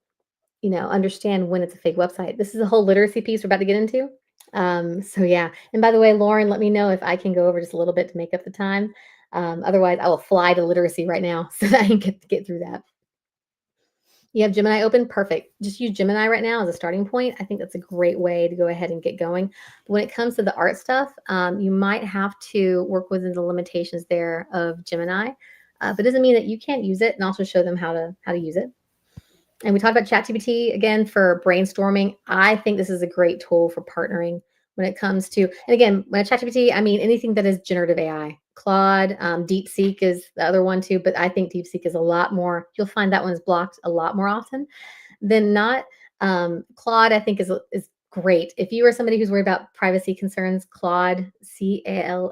understand when it's a fake website? This is a whole literacy piece we're about to get into. So yeah. And by the way, Lauren, let me know if I can go over just a little bit to make up the time. Otherwise, I will fly to literacy right now so that I can get through that. You have Gemini open, perfect. Just use Gemini right now as a starting point. I think that's a great way to go ahead and get going. But when it comes to the art stuff, you might have to work within the limitations there of Gemini. But it doesn't mean that you can't use it, and also show them how to use it. And we talked about ChatGPT again for brainstorming. I think this is a great tool for partnering when it comes to, and again, when I ChatGPT, I mean anything that is generative AI. Claude, DeepSeek is the other one too, but I think DeepSeek is a lot more. You'll find that one's blocked a lot more often than not. Claude, I think is great. If you are somebody who's worried about privacy concerns, Claude, CALAUDE,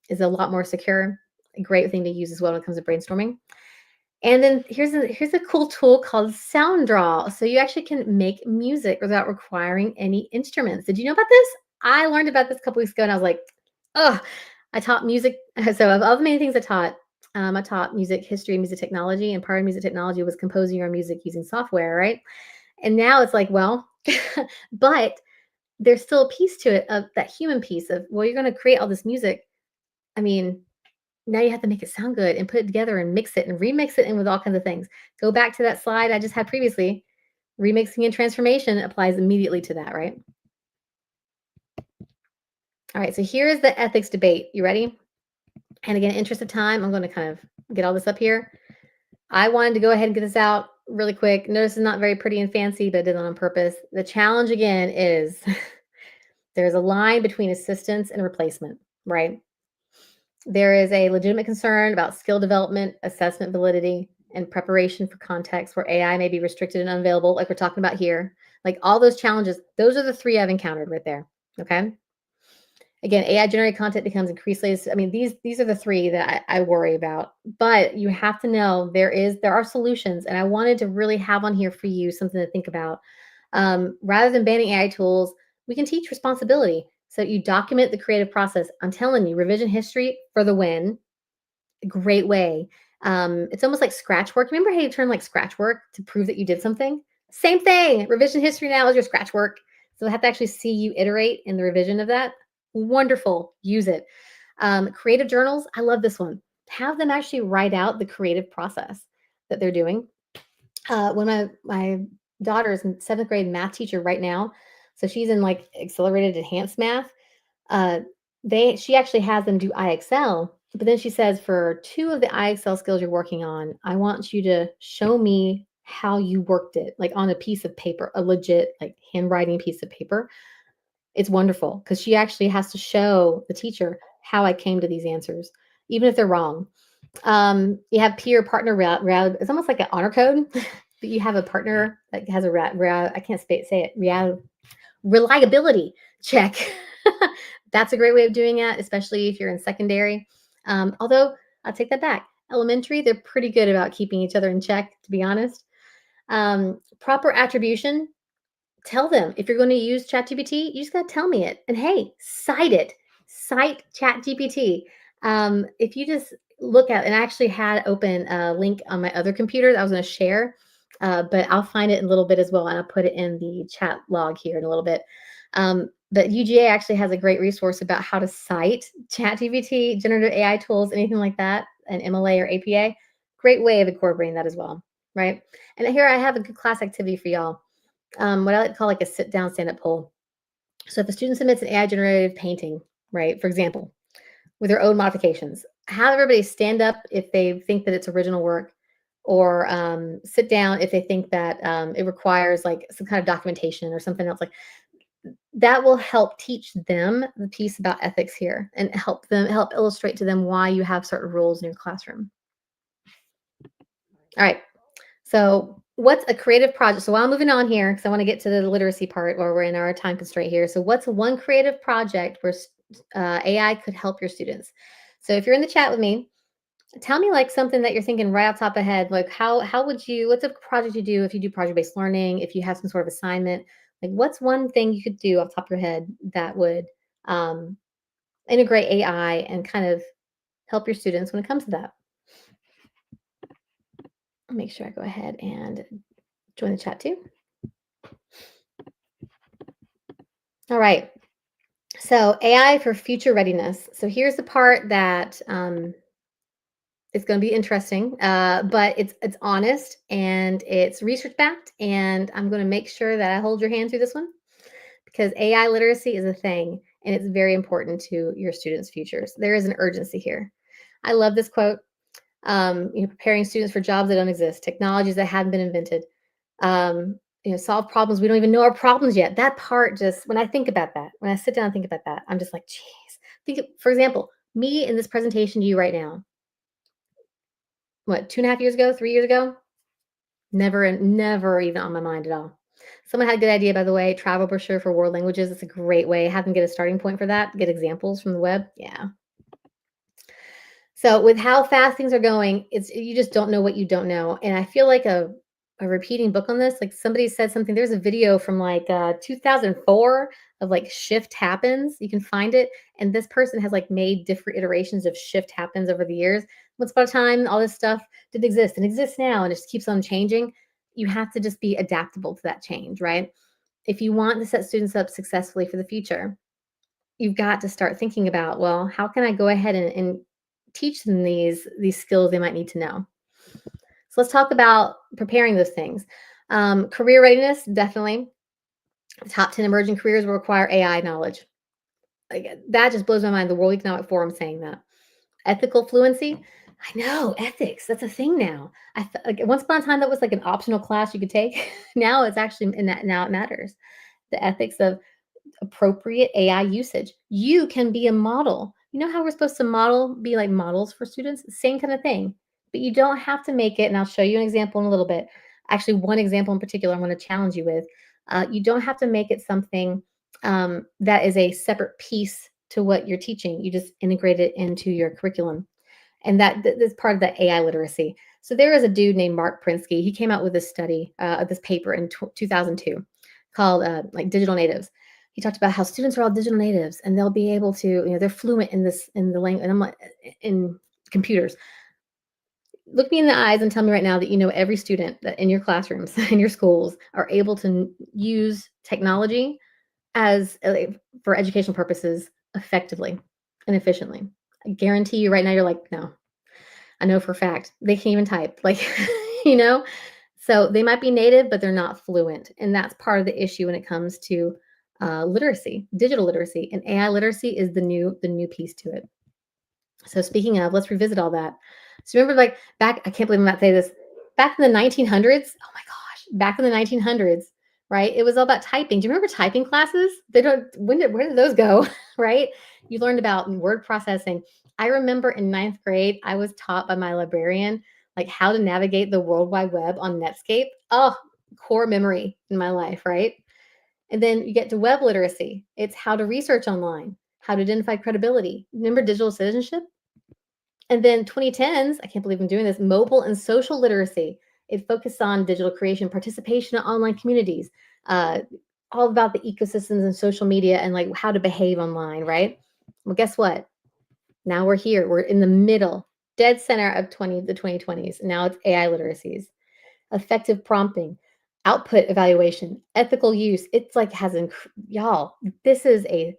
is a lot more secure. A great thing to use as well when it comes to brainstorming. And then here's a cool tool called SoundDraw. So you actually can make music without requiring any instruments. Did you know about this? I learned about this a couple weeks ago, and I was like, oh, I taught music. So of the many things I taught music history, music technology, and part of music technology was composing your own music using software, right? And now it's like, well, but there's still a piece to it of that human piece of, well, you're going to create all this music. I mean, now you have to make it sound good and put it together and mix it and remix it in with all kinds of things. Go back to that slide I just had previously. Remixing and transformation applies immediately to that, right? All right, so here's the ethics debate. You ready? And again, interest of time, I'm going to kind of get all this up here. I wanted to go ahead and get this out really quick. Notice it's not very pretty and fancy, but I did it on purpose. The challenge again is there's a line between assistance and replacement, right? There is a legitimate concern about skill development, assessment validity, and preparation for contexts where AI may be restricted and unavailable, like we're talking about here. Like all those challenges, those are the three I've encountered right there. Okay. Again, AI generated content becomes increasingly, I mean, these are the three that I worry about. But you have to know there are solutions, and I wanted to really have on here for you something to think about. Rather than banning AI tools, we can teach responsibility. So you document the creative process. I'm telling you, revision history for the win. Great way. It's almost like scratch work. Remember how you turn like scratch work to prove that you did something? Same thing. Revision history now is your scratch work. So I have to actually see you iterate in the revision of that. Wonderful. Use it. Creative journals. I love this one. Have them actually write out the creative process that they're doing. When my daughter is in seventh grade math teacher right now, so she's in like accelerated enhanced math. Uh, she actually has them do IXL, but then she says for two of the IXL skills you're working on, I want you to show me how you worked it, like on a piece of paper, a legit like handwriting piece of paper. It's wonderful because she actually has to show the teacher how I came to these answers, even if they're wrong. You have peer partner route. It's almost like an honor code, but you have a partner that has a I can't say it. Reliability check. That's a great way of doing it, especially if you're in secondary. Although I'll take that back. Elementary, they're pretty good about keeping each other in check, to be honest. Proper attribution. Tell them if you're going to use ChatGPT, you just got to tell me it. And hey, cite it. Cite ChatGPT. If you just look at, and I actually had open a link on my other computer that I was going to share, but I'll find it in a little bit as well, and I'll put it in the chat log here in a little bit. But UGA actually has a great resource about how to cite ChatGPT, generative AI tools, anything like that, an MLA or APA. Great way of incorporating that as well, right? And here I have a good class activity for y'all. What I like to call like a sit down, stand up poll. So if a student submits an AI generated painting, right, for example, with their own modifications, have everybody stand up if they think that it's original work, or sit down if they think that it requires like some kind of documentation or something else. Like that will help teach them the piece about ethics here and help illustrate to them why you have certain rules in your classroom. All right. So what's a creative project? So while I'm moving on here, because I want to get to the literacy part where we're in our time constraint here. So what's one creative project where AI could help your students? So if you're in the chat with me, tell me like something that you're thinking right off the top of the head. Like how would you, what's a project you do if you do project-based learning, if you have some sort of assignment? Like what's one thing you could do off the top of your head that would integrate AI and kind of help your students when it comes to that? I'll make sure I go ahead and join the chat too. All right. So AI for future readiness. So here's the part that is going to be interesting, but it's honest and it's research backed, and I'm going to make sure that I hold your hand through this one because AI literacy is a thing and it's very important to your students' futures. There is an urgency here. I love this quote. Preparing students for jobs that don't exist, technologies that haven't been invented, solve problems we don't even know are problems yet. That part just, when I think about that, when I sit down and think about that, I'm just like, geez. For example, me in this presentation to you right now, what, 2.5 years ago, 3 years ago? Never even on my mind at all. Someone had a good idea, by the way, travel brochure for world languages. It's a great way. Have them get a starting point for that, get examples from the web. Yeah. So with how fast things are going, you just don't know what you don't know. And I feel like a repeating book on this. Like somebody said something. There's a video from like 2004 of like shift happens. You can find it. And this person has like made different iterations of shift happens over the years. Once upon a time, all this stuff didn't exist and exists now, and it just keeps on changing. You have to just be adaptable to that change, right? If you want to set students up successfully for the future, you've got to start thinking about, well, how can I go ahead and teach them these skills they might need to know? So let's talk about preparing those things. Career readiness, definitely. The top 10 emerging careers will require AI knowledge. Like, that just blows my mind. The World Economic Forum saying that. Ethical fluency. I know, ethics. That's a thing now. Like once upon a time, that was like an optional class you could take. Now it's actually now it matters. The ethics of appropriate AI usage. You can be a model. You know how we're supposed to be like models for students? Same kind of thing. But you don't have to make it, and I'll show you an example in a little bit. Actually, one example in particular I'm going to challenge you with. You don't have to make it something that is a separate piece to what you're teaching. You just integrate it into your curriculum. And that's part of the AI literacy. So there is a dude named Mark Prinsky. He came out with this study, this paper in 2002 called like Digital Natives. He talked about how students are all digital natives and they'll be able to, they're fluent in the language, and I'm like, in computers. Look me in the eyes and tell me right now that every student that in your classrooms, in your schools, are able to use technology as for educational purposes effectively and efficiently. I guarantee you right now, you're like, no, I know for a fact they can't even type, like, you know. So they might be native, but they're not fluent, and that's part of the issue when it comes to literacy, digital literacy, and AI literacy is the new piece to it. So speaking of, let's revisit all that. So remember, like back, I can't believe I'm not saying this. Back in the 1900s, oh my gosh, back in the 1900s, right? It was all about typing. Do you remember typing classes? They don't, where did those go, right? You learned about word processing. I remember in ninth grade, I was taught by my librarian, like how to navigate the World Wide Web on Netscape. Oh, core memory in my life, right? And then you get to web literacy. It's how to research online, how to identify credibility. Remember digital citizenship? And then 2010s, I can't believe I'm doing this, mobile and social literacy. It focused on digital creation, participation in online communities, uh, all about the ecosystems and social media and like how to behave online, right? Well, guess what? Now we're here. We're in the middle, dead center of the 2020s. Now it's AI literacies, effective prompting, output evaluation, ethical use. It's like y'all, this is a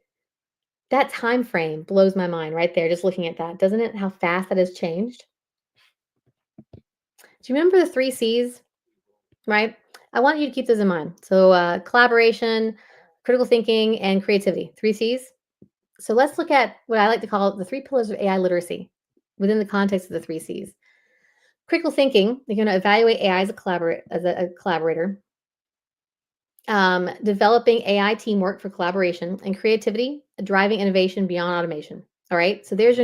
that time frame blows my mind right there just looking at that. Doesn't it? How fast that has changed? Do you remember the 3 C's, right? I want you to keep those in mind. So, collaboration, critical thinking, and creativity, 3 C's. So, let's look at what I like to call the 3 pillars of AI literacy within the context of the 3 C's. Critical thinking, you're going to evaluate AI as a collaborator. Developing AI teamwork for collaboration and creativity, driving innovation beyond automation. All right. So there's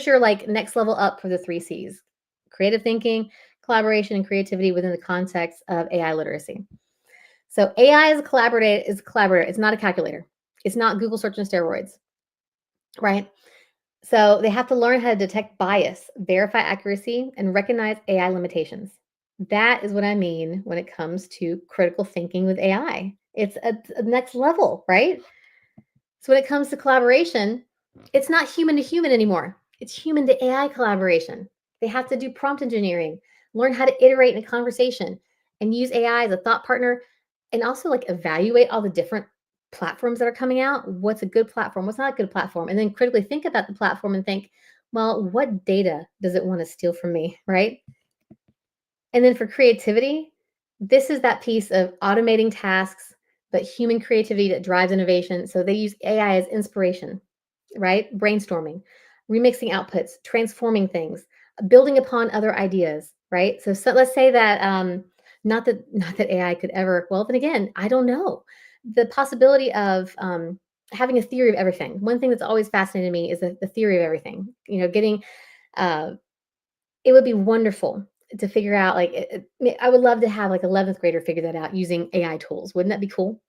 your like next level up for the 3 C's: creative thinking, collaboration, and creativity within the context of AI literacy. So AI is a collaborator. It's not a calculator. It's not Google search and steroids, right? So they have to learn how to detect bias, verify accuracy, and recognize AI limitations. That is what I mean when it comes to critical thinking with AI. It's a next level, right? So when it comes to collaboration, it's not human to human anymore. It's human to AI collaboration. They have to do prompt engineering, learn how to iterate in a conversation, and use AI as a thought partner, and also like evaluate all the different platforms that are coming out. What's a good platform? What's not a good platform? And then critically think about the platform and think, well, what data does it want to steal from me, right? And then for creativity, this is that piece of automating tasks, but human creativity that drives innovation. So they use AI as inspiration, right? Brainstorming, remixing outputs, transforming things, building upon other ideas, right? So let's say that not that AI could ever. Well, then again, I don't know. The possibility of having a theory of everything. One thing that's always fascinated me is the theory of everything. Getting uh, it would be wonderful to figure out, like, I would love to have, like, 11th grader figure that out using AI tools. Wouldn't that be cool?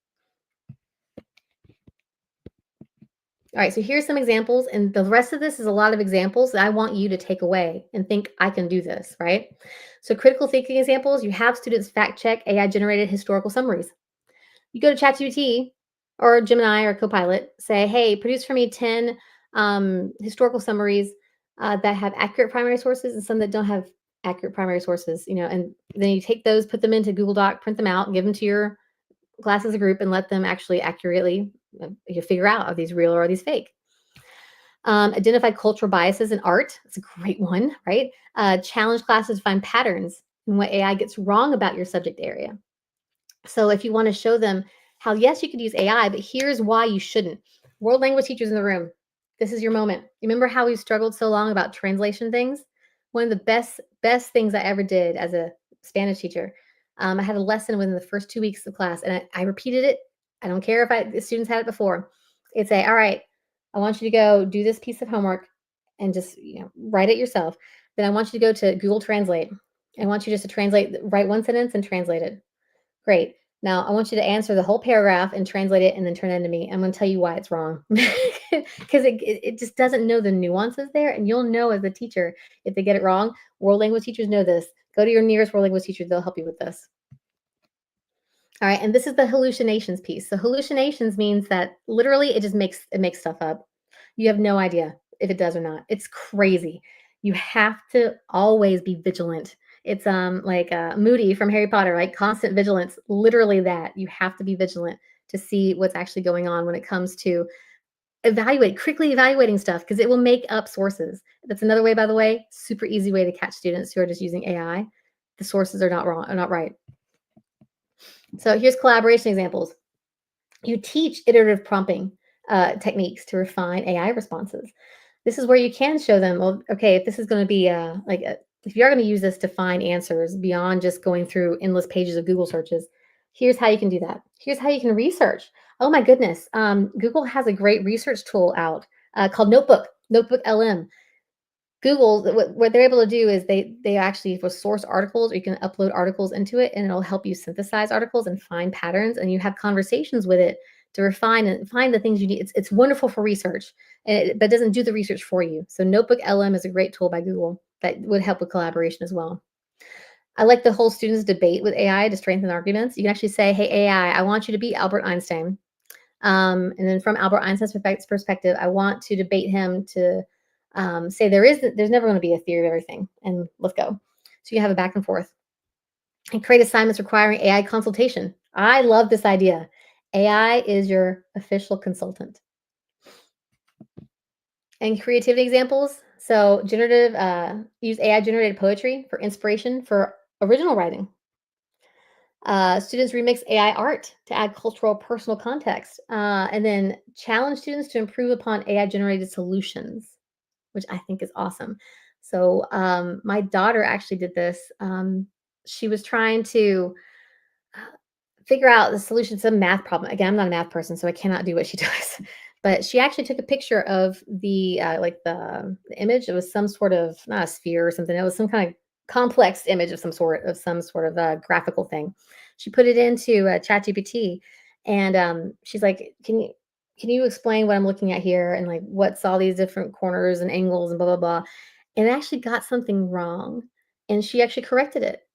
Alright, so here's some examples, and the rest of this is a lot of examples that I want you to take away and think, "I can do this," right? So critical thinking examples, you have students fact check AI-generated historical summaries. You go to ChatGPT or Gemini or Copilot, say, "Hey, produce for me 10 historical summaries that have accurate primary sources and some that don't have accurate primary sources." And then you take those, put them into Google Doc, print them out, give them to your class as a group, and let them actually accurately you figure out, are these real or are these fake? Identify cultural biases in art. It's a great one, right? Challenge classes to find patterns in what AI gets wrong about your subject area. So if you want to show them how, yes, you could use AI, but here's why you shouldn't. World language teachers in the room, this is your moment. You remember how we struggled so long about translation things? One of the best things I ever did as a Spanish teacher. I had a lesson within the first 2 weeks of class, and I repeated it. I don't care if the students had it before. It's all right, I want you to go do this piece of homework and just write it yourself. Then I want you to go to Google Translate. I want you just to write one sentence and translate it. Great. Now I want you to answer the whole paragraph and translate it and then turn it into me. I'm going to tell you why it's wrong because it just doesn't know the nuances there. And you'll know as a teacher if they get it wrong. World language teachers know this. Go to your nearest world language teacher. They'll help you with this. All right. And this is the hallucinations piece. So hallucinations means that literally it makes stuff up. You have no idea if it does or not. It's crazy. You have to always be vigilant. It's like Moody from Harry Potter, like constant vigilance. Literally that. You have to be vigilant to see what's actually going on when it comes to quickly evaluating stuff because it will make up sources. That's another way, by the way, super easy way to catch students who are just using AI. The sources are not wrong, are not right. So here's collaboration examples. You teach iterative prompting techniques to refine AI responses. This is where you can show them, well, okay, if this is going to be if you're going to use this to find answers beyond just going through endless pages of Google searches, Here's how you can do that. Here's how you can research. Oh my goodness. Google has a great research tool out called Notebook LM. Google, what they're able to do is they actually will source articles, or you can upload articles into it, and it'll help you synthesize articles and find patterns, and you have conversations with it to refine and find the things you need. It's wonderful for research, but it doesn't do the research for you. So Notebook LM is a great tool by Google that would help with collaboration as well. I like the whole students debate with AI to strengthen arguments. You can actually say, "Hey AI, I want you to beat Albert Einstein." And then from Albert Einstein's perspective, I want to debate him to say there's never going to be a theory of everything, and let's go. So you have a back and forth, and create assignments requiring AI consultation. I love this idea. AI is your official consultant. And creativity examples. So use AI generated poetry for inspiration for original writing. Students remix AI art to add cultural personal context, and then challenge students to improve upon AI generated solutions, which I think is awesome. So my daughter actually did this. She was trying to figure out the solution to some math problem. Again, I'm not a math person, so I cannot do what she does. But she actually took a picture of the the image. It was some sort of, not a sphere or something. It was some kind of complex image of some sort of graphical thing. She put it into ChatGPT, and she's like, "Can you explain what I'm looking at here, and like what's all these different corners and angles and blah blah blah?" And it actually got something wrong, and she actually corrected it,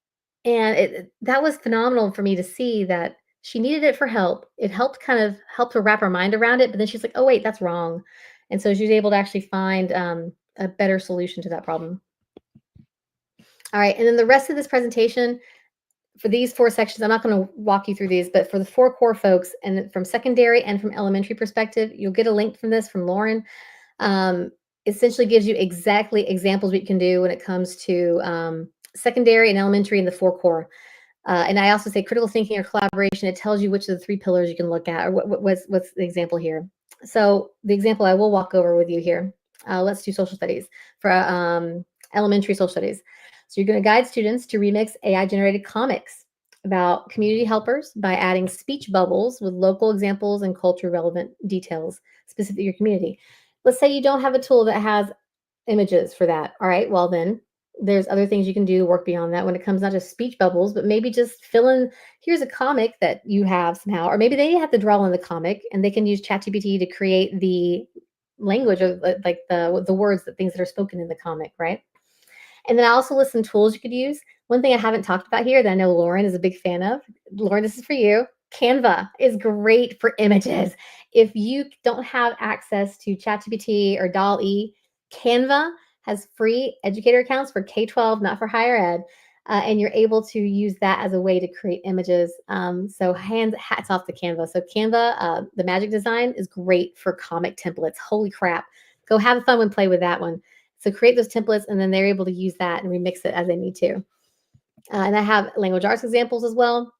and that was phenomenal for me to see that she needed it for help. It helped kind of help her wrap her mind around it, but then she's like, "Oh, wait, that's wrong." And so she was able to actually find a better solution to that problem. All right, and then the rest of this presentation for these 4 sections, I'm not going to walk you through these, but for the 4 core folks, and from secondary and from elementary perspective, you'll get a link from this from Lauren. Um, Essentially gives you exactly examples what you can do when it comes to secondary and elementary in the 4 core. And I also say critical thinking or collaboration. It tells you which of the 3 pillars you can look at, or what's the example here. So the example I will walk over with you here. Let's do social studies for elementary social studies. So you're going to guide students to remix AI generated comics about community helpers by adding speech bubbles with local examples and culture relevant details specific to your community. Let's say you don't have a tool that has images for that. All right, well then there's other things you can do to work beyond that when it comes not just speech bubbles, but maybe just fill in, here's a comic that you have somehow, or maybe they have to draw in the comic and they can use ChatGPT to create the language of like the words, the things that are spoken in the comic, right? And then I also list some tools you could use. One thing I haven't talked about here that I know Lauren is a big fan of. Lauren, this is for you. Canva is great for images. If you don't have access to ChatGPT or DALL-E, Canva has free educator accounts for K-12, not for higher ed. And you're able to use that as a way to create images. So hats off to Canva. So Canva, the magic design is great for comic templates. Holy crap. Go have fun and play with that one. So create those templates, and then they're able to use that and remix it as they need to. And I have language arts examples as well.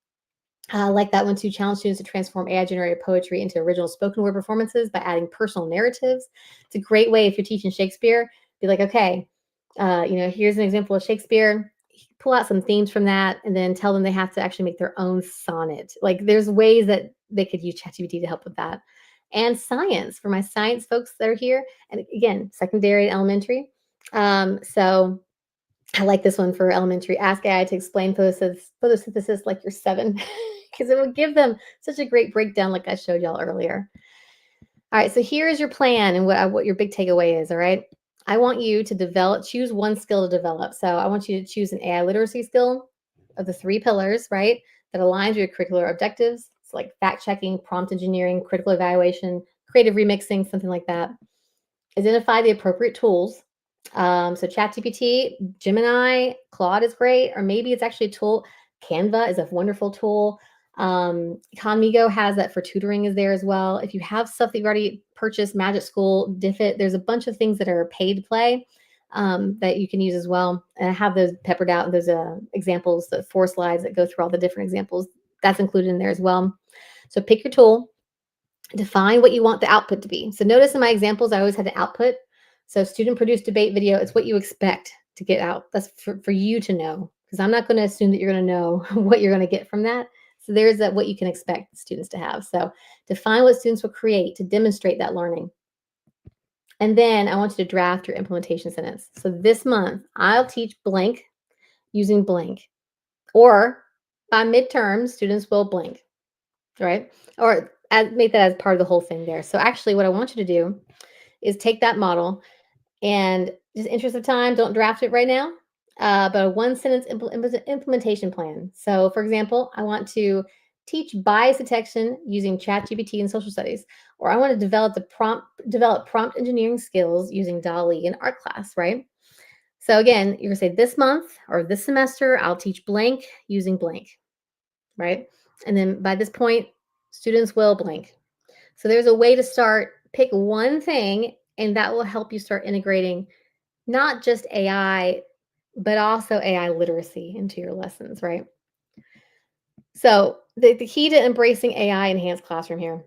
Like that one too, challenge students to transform AI-generated poetry into original spoken word performances by adding personal narratives. It's a great way if you're teaching Shakespeare, be like, okay, here's an example of Shakespeare. Pull out some themes from that, and then tell them they have to actually make their own sonnet. Like there's ways that they could use ChatGPT to help with that. And science for my science folks that are here, and again, secondary and elementary. So I like this one for elementary. Ask AI to explain photosynthesis like you're 7, because it will give them such a great breakdown like I showed y'all earlier. All right, so here is your plan and what your big takeaway is, all right? I want you to choose one skill to develop. So I want you to choose an AI literacy skill of the 3 pillars, right? That aligns with your curricular objectives. It's like fact checking, prompt engineering, critical evaluation, creative remixing, something like that. Identify the appropriate tools. So ChatGPT, Gemini, Claude is great, or maybe it's actually a tool. Canva is a wonderful tool. Conmigo has that for tutoring is there as well. If you have stuff that you've already purchased, Magic School, Diffit, there's a bunch of things that are paid to play that you can use as well. And I have those peppered out, and those examples, the 4 slides that go through all the different examples. That's included in there as well. So pick your tool. Define what you want the output to be. So notice in my examples, I always had an output. So student produced debate video, it's what you expect to get out. That's for you to know, because I'm not going to assume that you're going to know what you're going to get from that. So there's what you can expect students to have. So define what students will create to demonstrate that learning. And then I want you to draft your implementation sentence. So this month, I'll teach blank using blank. Or by midterm, students will blank, right? Or make that as part of the whole thing there. So actually, what I want you to do is take that model and just interest of time, don't draft it right now, but a one sentence implementation plan. So for example, I want to teach bias detection using ChatGPT in social studies, or I want to develop prompt engineering skills using DALL-E in art class, right? So again, you're gonna say this month or this semester, I'll teach blank using blank, right? And then by this point, students will blank. So there's a way to start, pick one thing, and that will help you start integrating not just AI, but also AI literacy into your lessons, right? So the key to embracing AI enhanced classroom here,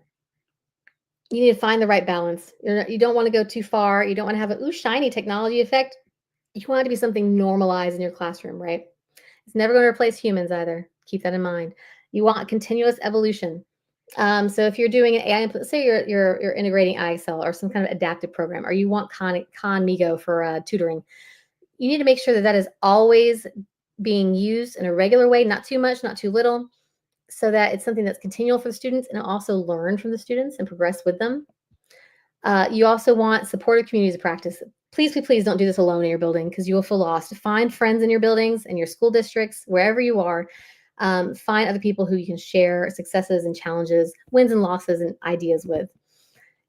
you need to find the right balance. You don't want to go too far. You don't want to have a ooh shiny technology effect. You want it to be something normalized in your classroom, right? It's never going to replace humans either. Keep that in mind. You want continuous evolution. So if you're doing an AI, say you're integrating IXL or some kind of adaptive program, or you want Conmigo for tutoring, you need to make sure that that is always being used in a regular way, not too much, not too little, so that it's something that's continual for the students and also learn from the students and progress with them. You also want supportive communities of practice. Please, please, please don't do this alone in your building because you will feel lost. Find friends in your buildings, in your school districts, wherever you are. Find other people who you can share successes and challenges, wins and losses, and ideas with.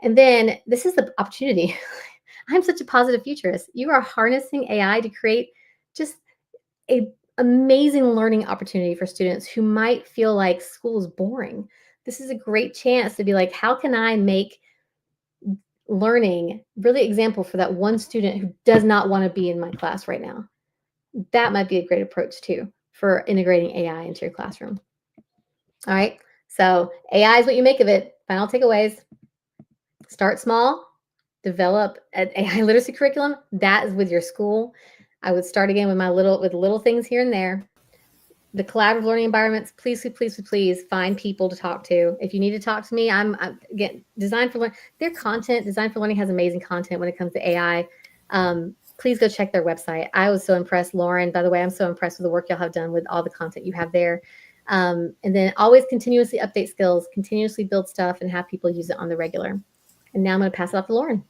And then this is the opportunity. I'm such a positive futurist. You are harnessing AI to create just a amazing learning opportunity for students who might feel like school is boring. This is a great chance to be like, how can I make learning really example for that one student who does not want to be in my class right now? That might be a great approach too for integrating AI into your classroom. All right. So AI is what you make of it. Final takeaways. Start small, develop an AI literacy curriculum. That is with your school. I would start again with little things here and there. The collaborative learning environments, please find people to talk to. If you need to talk to me, I'm again, Design for Learning. Their content, Design for Learning has amazing content when it comes to AI. Please go check their website. I was so impressed. Lauren, by the way, I'm so impressed with the work y'all have done with all the content you have there. And then always continuously update skills, continuously build stuff, and have people use it on the regular. And now I'm going to pass it off to Lauren.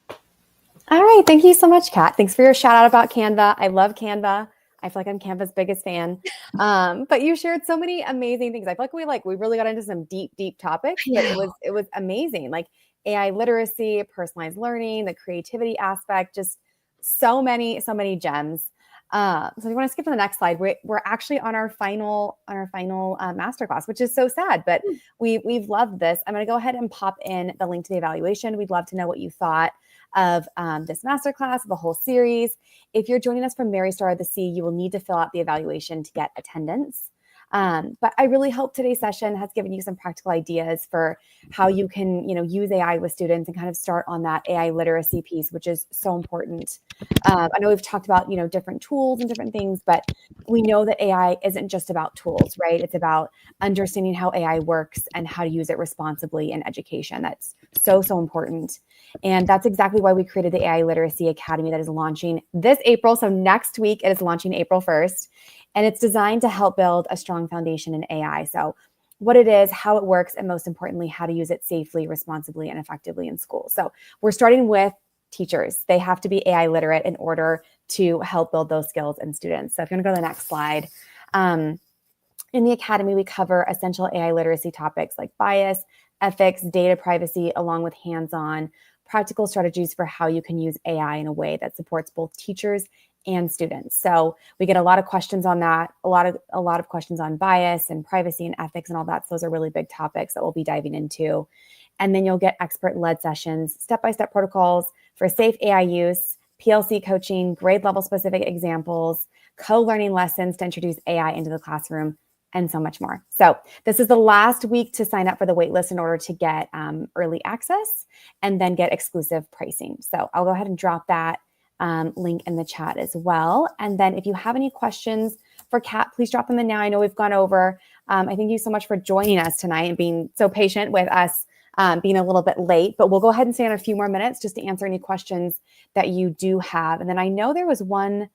All right. Thank you so much, Kat. Thanks for your shout out about Canva. I love Canva. I feel like I'm Canva's biggest fan. But you shared so many amazing things. I feel like we really got into some deep topics, but it was amazing. Like AI literacy, personalized learning, the creativity aspect, just so many gems. So if you want to skip to the next slide, we're actually on our final masterclass, which is so sad, but we've loved this. I'm going to go ahead and pop in the link to the evaluation. We'd love to know what you thought of this masterclass, the whole series. If you're joining us from Mary Star of the Sea, you will need to fill out the evaluation to get attendance. But I really hope today's session has given you some practical ideas for how you can, use AI with students and kind of start on that AI literacy piece, which is so important. I know we've talked about, different tools and different things, but we know that AI isn't just about tools, right? It's about understanding how AI works and how to use it responsibly in education. That's so important. And that's exactly why we created the AI Literacy Academy that is launching this April. So next week, it is launching April 1st. And it's designed to help build a strong foundation in AI. So what it is, how it works, and most importantly, how to use it safely, responsibly, and effectively in school. So we're starting with teachers. They have to be AI literate in order to help build those skills in students. So if you want to go to the next slide. In the Academy, we cover essential AI literacy topics like bias, ethics, data privacy, along with hands-on practical strategies for how you can use AI in a way that supports both teachers and students. So we get a lot of questions on that, a lot of questions on bias and privacy and ethics and all that. So those are really big topics that we'll be diving into. And then you'll get expert-led sessions, step-by-step protocols for safe AI use, PLC coaching, grade level specific examples, co-learning lessons to introduce AI into the classroom, and so much more. So this is the last week to sign up for the waitlist in order to get early access and then get exclusive pricing. So I'll go ahead and drop that link in the chat as well. And then if you have any questions for Kat, please drop them in now. I know we've gone over. I thank you so much for joining us tonight and being so patient with us being a little bit late, but we'll go ahead and stay on a few more minutes just to answer any questions that you do have. And then I know there was one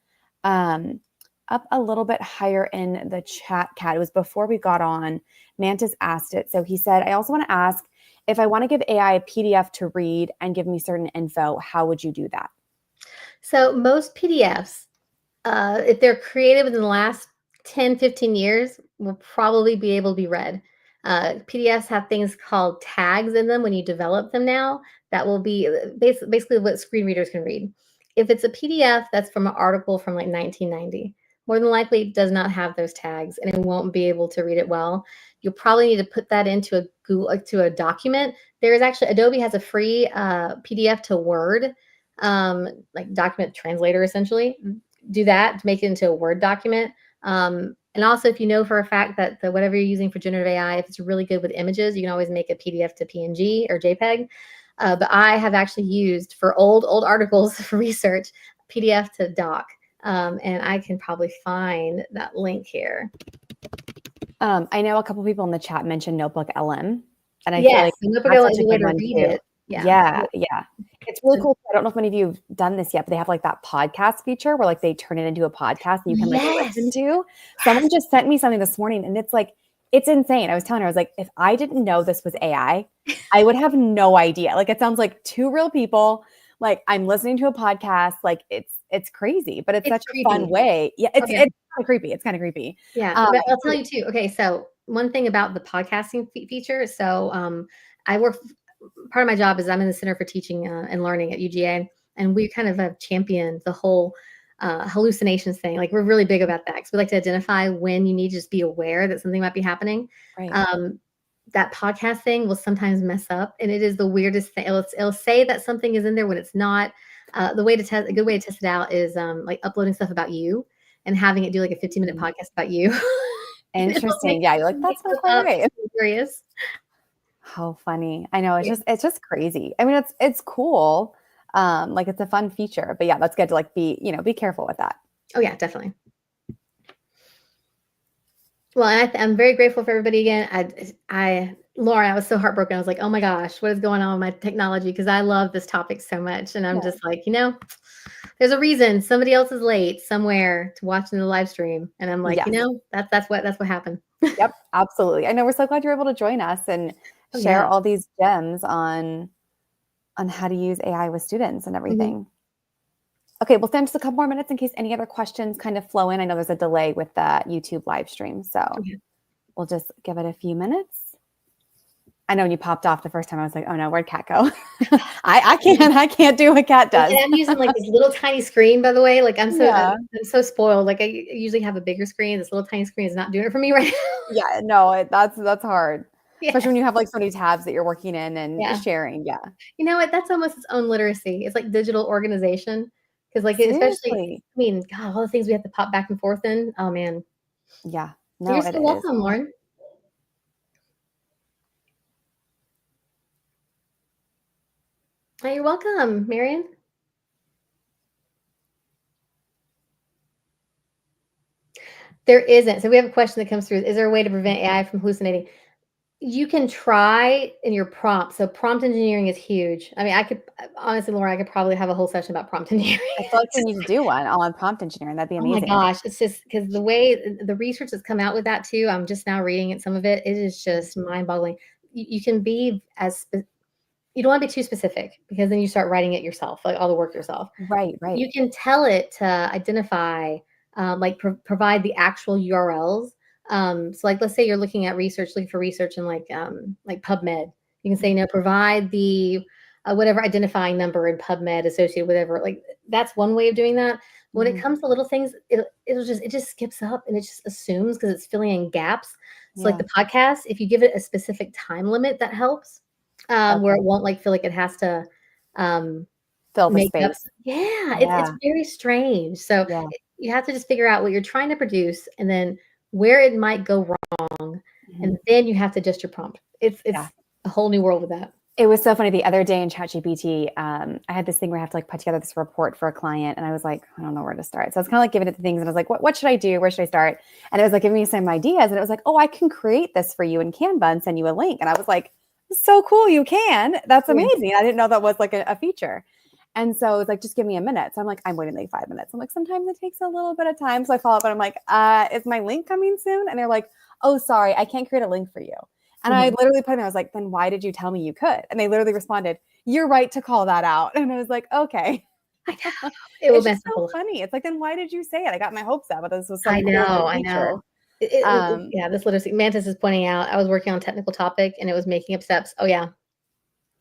up a little bit higher in the chat, Kat. It was before we got on. Mantis asked it. So he said, I also want to ask, if I want to give AI a PDF to read and give me certain info, how would you do that? So most PDFs, if they're created within the last 10, 15 years, will probably be able to be read. PDFs have things called tags in them when you develop them now that will be basically what screen readers can read. If it's a PDF that's from an article from like 1990, more than likely it does not have those tags and it won't be able to read it well. You'll probably need to put that into a Google, to a document. There is actually, Adobe has a free PDF to Word, like document translator essentially. Do that to make it into a Word document. And also, if you know for a fact that whatever you're using for generative AI, if it's really good with images, you can always make a PDF to PNG or JPEG. But I have actually used for old articles for research, PDF to doc. And I can probably find that link here. I know a couple people in the chat mentioned Notebook LM, and I yes, feel like Notebook that's LM such is a a way good to one read too. it. Yeah. It's really cool. I don't know if many of you have done this yet, but they have like that podcast feature where like they turn it into a podcast that you can like listen to. Someone just sent me something this morning and it's like, it's insane. I was telling her, I was like, if I didn't know this was AI, I would have no idea. Like it sounds like two real people. Like I'm listening to a podcast. Like it's crazy, but it's such creepy. a fun way. Yeah, it's kind of creepy. It's kind of creepy. Yeah, but I'll tell you too. Okay, so one thing about the podcasting feature. So I work. Part of my job is I'm in the Center for Teaching and Learning at UGA, and we kind of have championed the whole hallucinations thing. Like we're really big about that because we like to identify when you need to just be aware that something might be happening. Right. That podcast thing will sometimes mess up, and it is the weirdest thing. It'll say that something is in there when it's not. The way to test a good way to test it out is like uploading stuff about you and having it do like a 15-minute podcast about you. Interesting. Yeah, you're like, that's not quite right. Curious. How funny. I know, it's just crazy. I mean, it's cool. Like it's a fun feature, but yeah, that's good to like be careful with that. Oh yeah, definitely. Well, I'm very grateful for everybody again. Lauren, I was so heartbroken. I was like, oh my gosh, what is going on with my technology? Because I love this topic so much. And I'm just like, there's a reason somebody else is late somewhere to watching the live stream. And I'm like, that's what happened. Yep, absolutely. I know, we're so glad you're able to join us and share all these gems on how to use AI with students and everything. Mm-hmm. Okay, we'll stand just a couple more minutes in case any other questions kind of flow in. I know there's a delay with the YouTube live stream, so we'll just give it a few minutes. I know when you popped off the first time, I was like, oh no, where'd Kat go? I can't do what Kat does. And I'm using like this little tiny screen, by the way. Like I'm so spoiled. Like I usually have a bigger screen. This little tiny screen is not doing it for me right now. Yeah, no, that's hard. Yeah. Especially when you have like so many tabs that you're working in and sharing. Yeah. You know what? That's almost its own literacy. It's like digital organization. Because like, especially, I mean, God, all the things we have to pop back and forth in. Oh man. Yeah. No, you're so welcome, Lauren. Oh, you're welcome, Marion. There isn't. So we have a question that comes through. Is there a way to prevent AI from hallucinating? You can try in your prompt. So prompt engineering is huge. I mean, honestly, Laura, I could probably have a whole session about prompt engineering. I feel like we need to do one on prompt engineering. That'd be amazing. Oh my gosh. It's just because the way the research that's come out with that too, I'm just now reading it, some of it, it is just mind boggling. You can be you don't want to be too specific because then you start writing it yourself, like all the work yourself. Right. You can tell it to identify, provide the actual URLs. So like, let's say you're looking for research in like PubMed. You can say, provide the whatever identifying number in PubMed associated with whatever. Like that's one way of doing that. When it comes to little things, it just skips up and it just assumes because it's filling in gaps. So like the podcast, if you give it a specific time limit, that helps. Where it won't feel like it has to fill the space. It's very strange. So you have to just figure out what you're trying to produce and then where it might go wrong. And then you have to adjust your prompt. It's a whole new world with that. It was so funny the other day in ChatGPT. I had this thing where I have to like put together this report for a client, and I was like, I don't know where to start. So I was kind of like giving it the things, and I was like, what should I do? Where should I start? And it was like giving me some ideas, and it was like, oh, I can create this for you in Canva and send you a link. And I was like, so cool, you can. That's Yeah. amazing. I didn't know that was like a feature. And so it was like, just give me a minute. So I'm like, I'm waiting like 5 minutes. I'm like, sometimes it takes a little bit of time. So I follow up and I'm like, is my link coming soon? And they're like, oh, sorry, I can't create a link for you. And I Mhm. literally put in there, I was like, then why did you tell me you could? And they literally responded, you're right to call that out. And I was like, okay. I know. It will It's mess just up so funny. It's like, then why did you say it? I got my hopes up, but this was some cool new I feature. know. Yeah, this literacy Mantis is pointing out, I was working on a technical topic and it was making up steps. Oh yeah,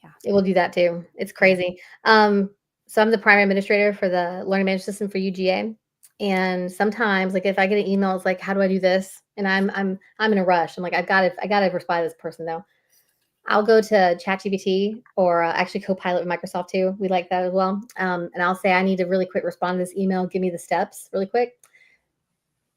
Yeah. it will do that too. It's Yeah. crazy. So I'm the primary administrator for the learning management system for UGA. And sometimes like if I get an email, it's like, how do I do this? And I'm in a rush. I'm like, I gotta reply to this person though. I'll go to ChatGPT or actually Copilot with Microsoft too. We like that as well. And I'll say, I need to really quick respond to this email. Give me the steps really quick.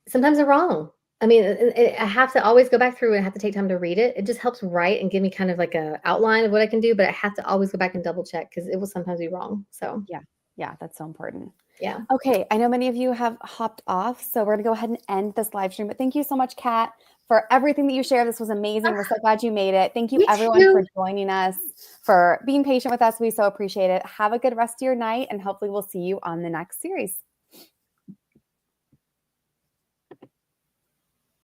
Sometimes they're wrong. I mean, I have to always go back through and have to take time to read it. It just helps write and give me kind of like a outline of what I can do, but I have to always go back and double check because it will sometimes be wrong. So Yeah. Yeah. That's so important. yeah. Okay, I know many of you have hopped off, so we're gonna go ahead and end this live stream. But thank you so much, Kat, for everything that you shared. This was amazing. We're so glad you made it. Thank you, Me everyone, too. for joining us, for being patient with us. We so appreciate it. Have a good rest of your night, and hopefully, we'll see you on the next series.